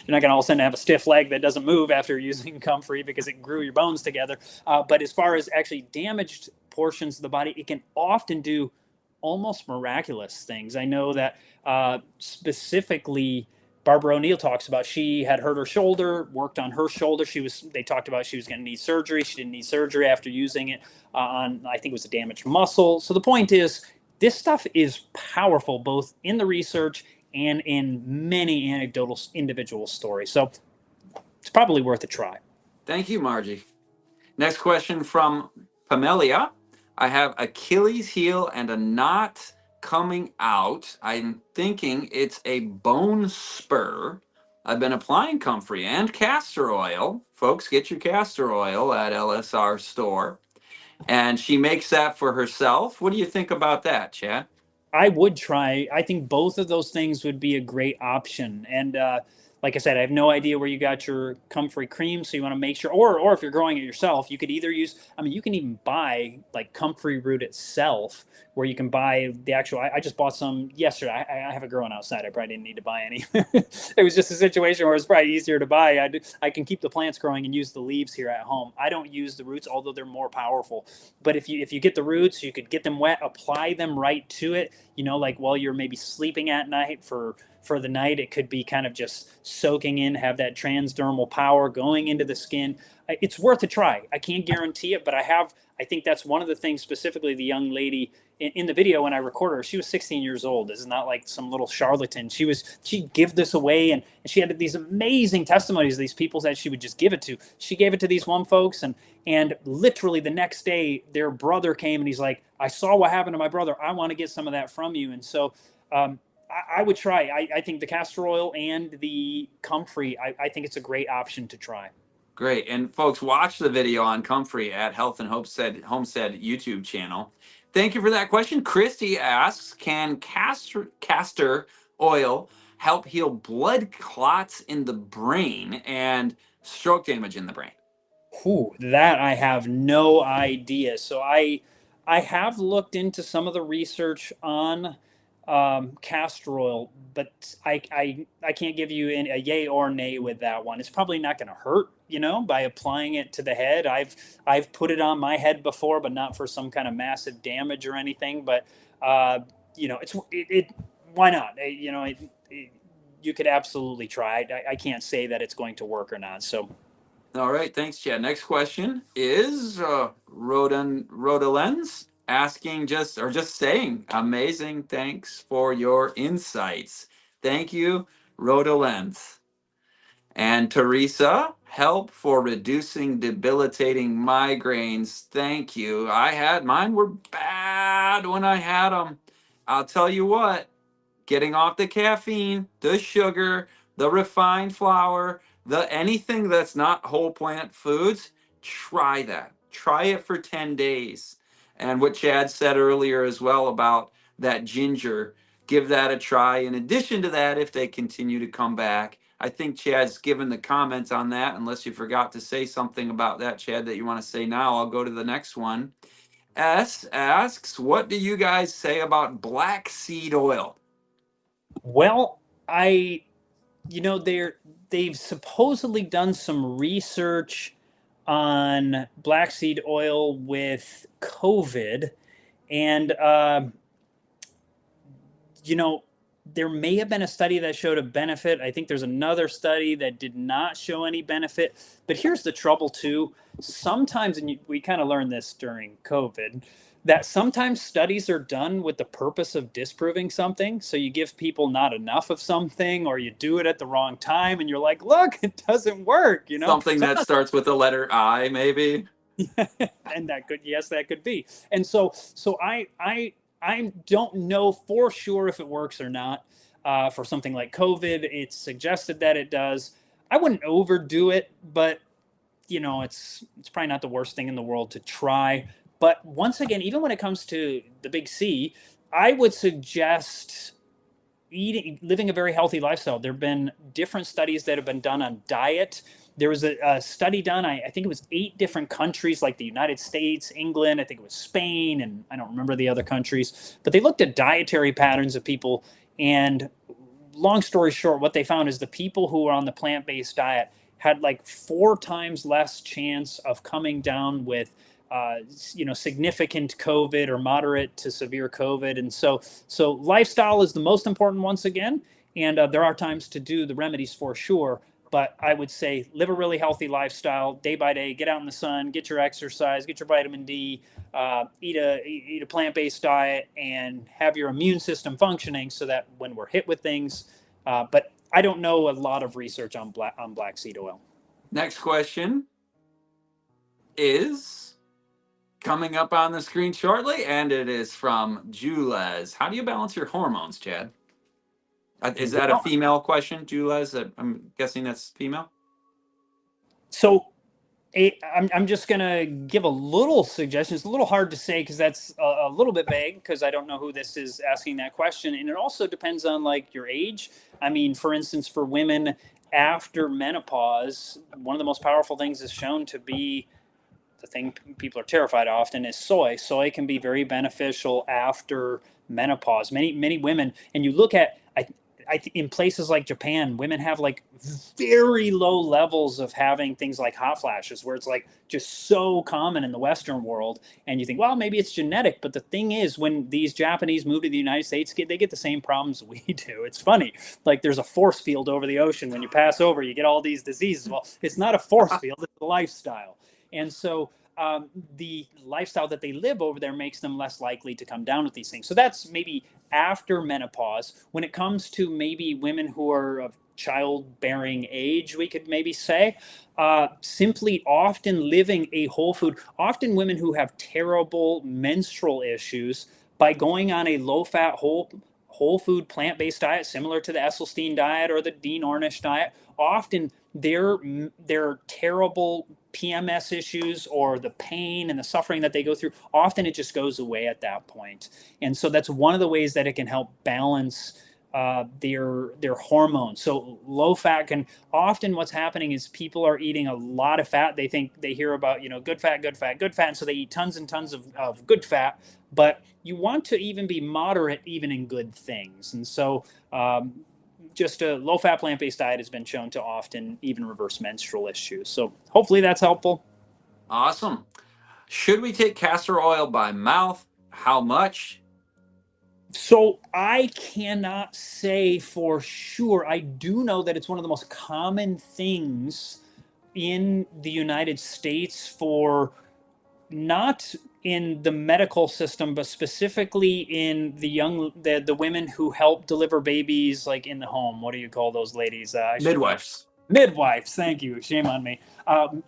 [SPEAKER 2] not going to all of a sudden have a stiff leg that doesn't move after using comfrey because it grew your bones together. But as far as actually damaged portions of the body, it can often do almost miraculous things. I know that specifically Barbara O'Neill talks about, she had hurt her shoulder, worked on her shoulder. They talked about she was going to need surgery. She didn't need surgery after using it on, I think it was a damaged muscle. So the point is, this stuff is powerful, both in the research and in many anecdotal individual stories. So it's probably worth a try.
[SPEAKER 1] Thank you, Margie. Next question from Pamelia. I have Achilles heel and a knot coming out. I'm thinking it's a bone spur. I've been applying comfrey and castor oil. Folks, get your castor oil at LSR store. And she makes that for herself. What do you think about that, Chad?
[SPEAKER 2] I would try. I think both of those things would be a great option. And like I said, I have no idea where you got your comfrey cream, so you want to make sure. Or if you're growing it yourself, you could either use. I mean, you can even buy like comfrey root itself, where you can buy the actual. I just bought some yesterday. I have it growing outside. I probably didn't need to buy any. It was just a situation where it's probably easier to buy. I can keep the plants growing and use the leaves here at home. I don't use the roots, although they're more powerful. But if you get the roots, you could get them wet, apply them right to it. Like while you're maybe sleeping at night for the night, it could be kind of just soaking in, have that transdermal power going into the skin. It's worth a try. I can't guarantee it, but I think that's one of the things, specifically the young lady in the video when I recorded her, she was 16 years old. This is not like some little charlatan. She'd give this away, and she had these amazing testimonies of these people that she would just give it to. She gave it to these one folks, and literally the next day, their brother came and he's like, I saw what happened to my brother. I want to get some of that from you. And so I would try. I think the castor oil and the comfrey, I think it's a great option to try.
[SPEAKER 1] Great. And folks, watch the video on comfrey at Health and Homestead YouTube channel. Thank you for that question. Christy asks, can castor oil help heal blood clots in the brain and stroke damage in the brain?
[SPEAKER 2] Ooh, that I have no idea. So I have looked into some of the research on castor oil, but I can't give you a yay or nay with that one. It's probably not going to hurt, by applying it to the head. I've put it on my head before, but not for some kind of massive damage or anything. But why not? You could absolutely try it. I can't say that it's going to work or not. So.
[SPEAKER 1] All right, thanks, Chad. Next question is Rodalens asking just saying, amazing, thanks for your insights. Thank you, Rodalens. And Teresa, help for reducing debilitating migraines. Thank you. Mine were bad when I had them. I'll tell you what, getting off the caffeine, the sugar, the refined flour, anything that's not whole plant foods, try that. Try it for 10 days. And what Chad said earlier as well about that ginger, give that a try. In addition to that, if they continue to come back, I think Chad's given the comments on that. Unless you forgot to say something about that, Chad, that you want to say now, I'll go to the next one. S asks, what do you guys say about black seed oil?
[SPEAKER 2] Well, they've supposedly done some research on black seed oil with COVID, and there may have been a study that showed a benefit. I think there's another study that did not show any benefit. But here's the trouble too. Sometimes, and we kind of learned this during COVID, that sometimes studies are done with the purpose of disproving something. So you give people not enough of something, or you do it at the wrong time, and you're like, look, it doesn't work,
[SPEAKER 1] Something that starts with the letter I, maybe.
[SPEAKER 2] And that could be. And so I don't know for sure if it works or not. For something like COVID, it's suggested that it does. I wouldn't overdo it, but it's probably not the worst thing in the world to try. But once again, even when it comes to the big C, I would suggest living a very healthy lifestyle. There have been different studies that have been done on diet there was a study done. I think it was 8 different countries, like the United States, England, I think it was Spain, and I don't remember the other countries. But they looked at dietary patterns of people, and long story short, what they found is the people who were on the plant-based diet had like 4 times less chance of coming down with significant COVID or moderate to severe COVID. And so lifestyle is the most important once again. And there are times to do the remedies for sure. But I would say live a really healthy lifestyle day by day, get out in the sun, get your exercise, get your vitamin D, eat a plant-based diet, and have your immune system functioning so that when we're hit with things, but I don't know a lot of research on black seed oil.
[SPEAKER 1] Next question is coming up on the screen shortly, and it is from Jules. How do you balance your hormones, Chad? Is that a female question, Jules? I'm guessing that's female.
[SPEAKER 2] So I'm just going to give a little suggestion. It's a little hard to say because that's a little bit vague because I don't know who this is asking that question. And it also depends on like your age. I mean, for instance, for women after menopause, one of the most powerful things is shown to be the thing people are terrified of often is soy. Soy can be very beneficial after menopause. Many women, and you look at, in places like Japan, women have like very low levels of having things like hot flashes, where it's like just so common in the Western world. And you think, well, maybe it's genetic. But the thing is, when these Japanese move to the United States, they get the same problems we do. It's funny. Like there's a force field over the ocean. When you pass over, you get all these diseases. Well, it's not a force field, it's a lifestyle. And so the lifestyle that they live over there makes them less likely to come down with these things. So that's maybe after menopause. When it comes to maybe women who are of childbearing age, we could maybe say, simply often living a whole food, often women who have terrible menstrual issues, by going on a low-fat, whole food plant-based diet, similar to the Esselstyn diet or the Dean Ornish diet, often their terrible PMS issues or the pain and the suffering that they go through, often it just goes away at that point. And so that's one of the ways that it can help balance their hormones. So low fat can often, what's happening is people are eating a lot of fat. They think they hear about, good fat, good fat, good fat. And so they eat tons and tons of good fat, but you want to even be moderate, even in good things. And so just a low-fat plant-based diet has been shown to often even reverse menstrual issues. So hopefully that's helpful.
[SPEAKER 1] Awesome. Should we take castor oil by mouth? How much?
[SPEAKER 2] So I cannot say for sure. I do know that it's one of the most common things in the United States for, not in the medical system, but specifically in the women who help deliver babies, like in the home. What do you call those ladies?
[SPEAKER 1] Midwives.
[SPEAKER 2] Midwives. Thank you. Shame on me.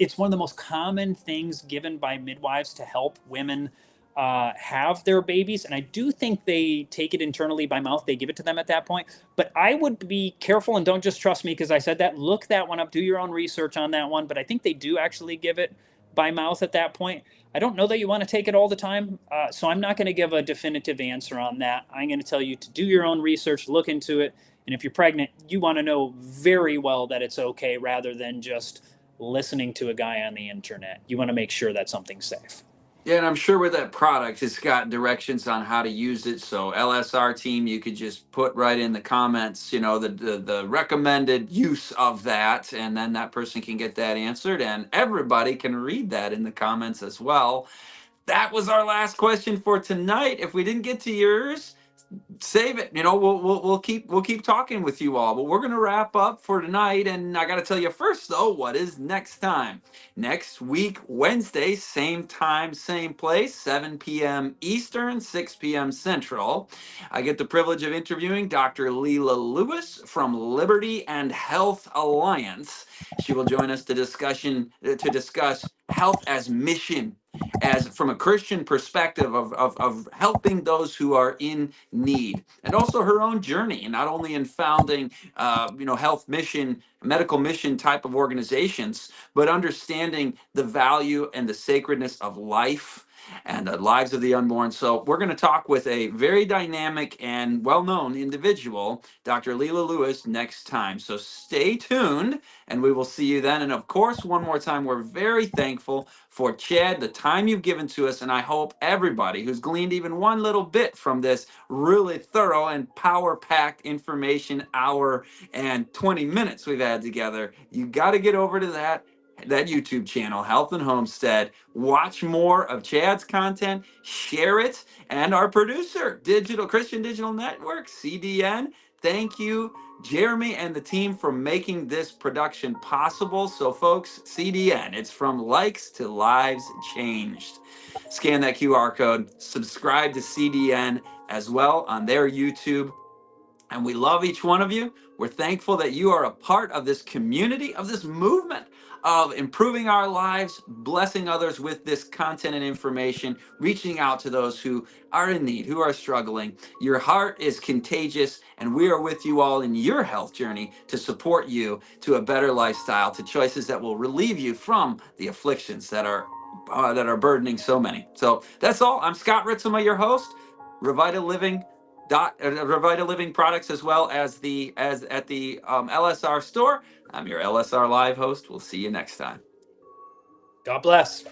[SPEAKER 2] It's one of the most common things given by midwives to help women have their babies. And I do think they take it internally by mouth. They give it to them at that point. But I would be careful and don't just trust me because I said that. Look that one up. Do your own research on that one. But I think they do actually give it by mouth at that point. I don't know that you want to take it all the time, so I'm not going to give a definitive answer on that. I'm going to tell you to do your own research, look into it, and if you're pregnant, you want to know very well that it's okay rather than just listening to a guy on the internet. You want to make sure that something's safe.
[SPEAKER 1] Yeah, and I'm sure with that product, it's got directions on how to use it. So LSR team, you could just put right in the comments, the recommended use of that, and then that person can get that answered, and everybody can read that in the comments as well. That was our last question for tonight. If we didn't get to yours, save it. We'll keep talking with you all, but we're gonna wrap up for tonight. And I gotta tell you first though, what is next time? Next week, Wednesday, same time, same place, 7 p.m. Eastern, 6 p.m. Central. I get the privilege of interviewing Dr. Leela Lewis from Liberty and Health Alliance. She will join us to discuss health as mission, as from a Christian perspective of helping those who are in need, and also her own journey, and not only in founding health mission, medical mission type of organizations, but understanding the value and the sacredness of life, and lives of the unborn. So we're going to talk with a very dynamic and well-known individual, Dr. Leila Lewis, next time. So stay tuned, and we will see you then. And of course, one more time, we're very thankful for Chad, the time you've given to us, and I hope everybody who's gleaned even one little bit from this really thorough and power-packed information hour and 20 minutes we've had together, you got to get over to that YouTube channel, Health and Homestead. Watch more of Chad's content, share it, and our producer, Christian Digital Network, CDN. Thank you, Jeremy and the team, for making this production possible. So, folks, CDN, it's from likes to lives changed. Scan that QR code, subscribe to CDN as well on their YouTube. And we love each one of you. We're thankful that you are a part of this community, of this movement of improving our lives, blessing others with this content and information, reaching out to those who are in need, who are struggling. Your heart is contagious, and we are with you all in your health journey to support you to a better lifestyle, to choices that will relieve you from the afflictions that are burdening so many. So that's all. I'm Scott Ritsema, your host. Revita Living Revita Living products, as well as at the LSR store. I'm your LSR Live host. We'll see you next time.
[SPEAKER 2] God bless.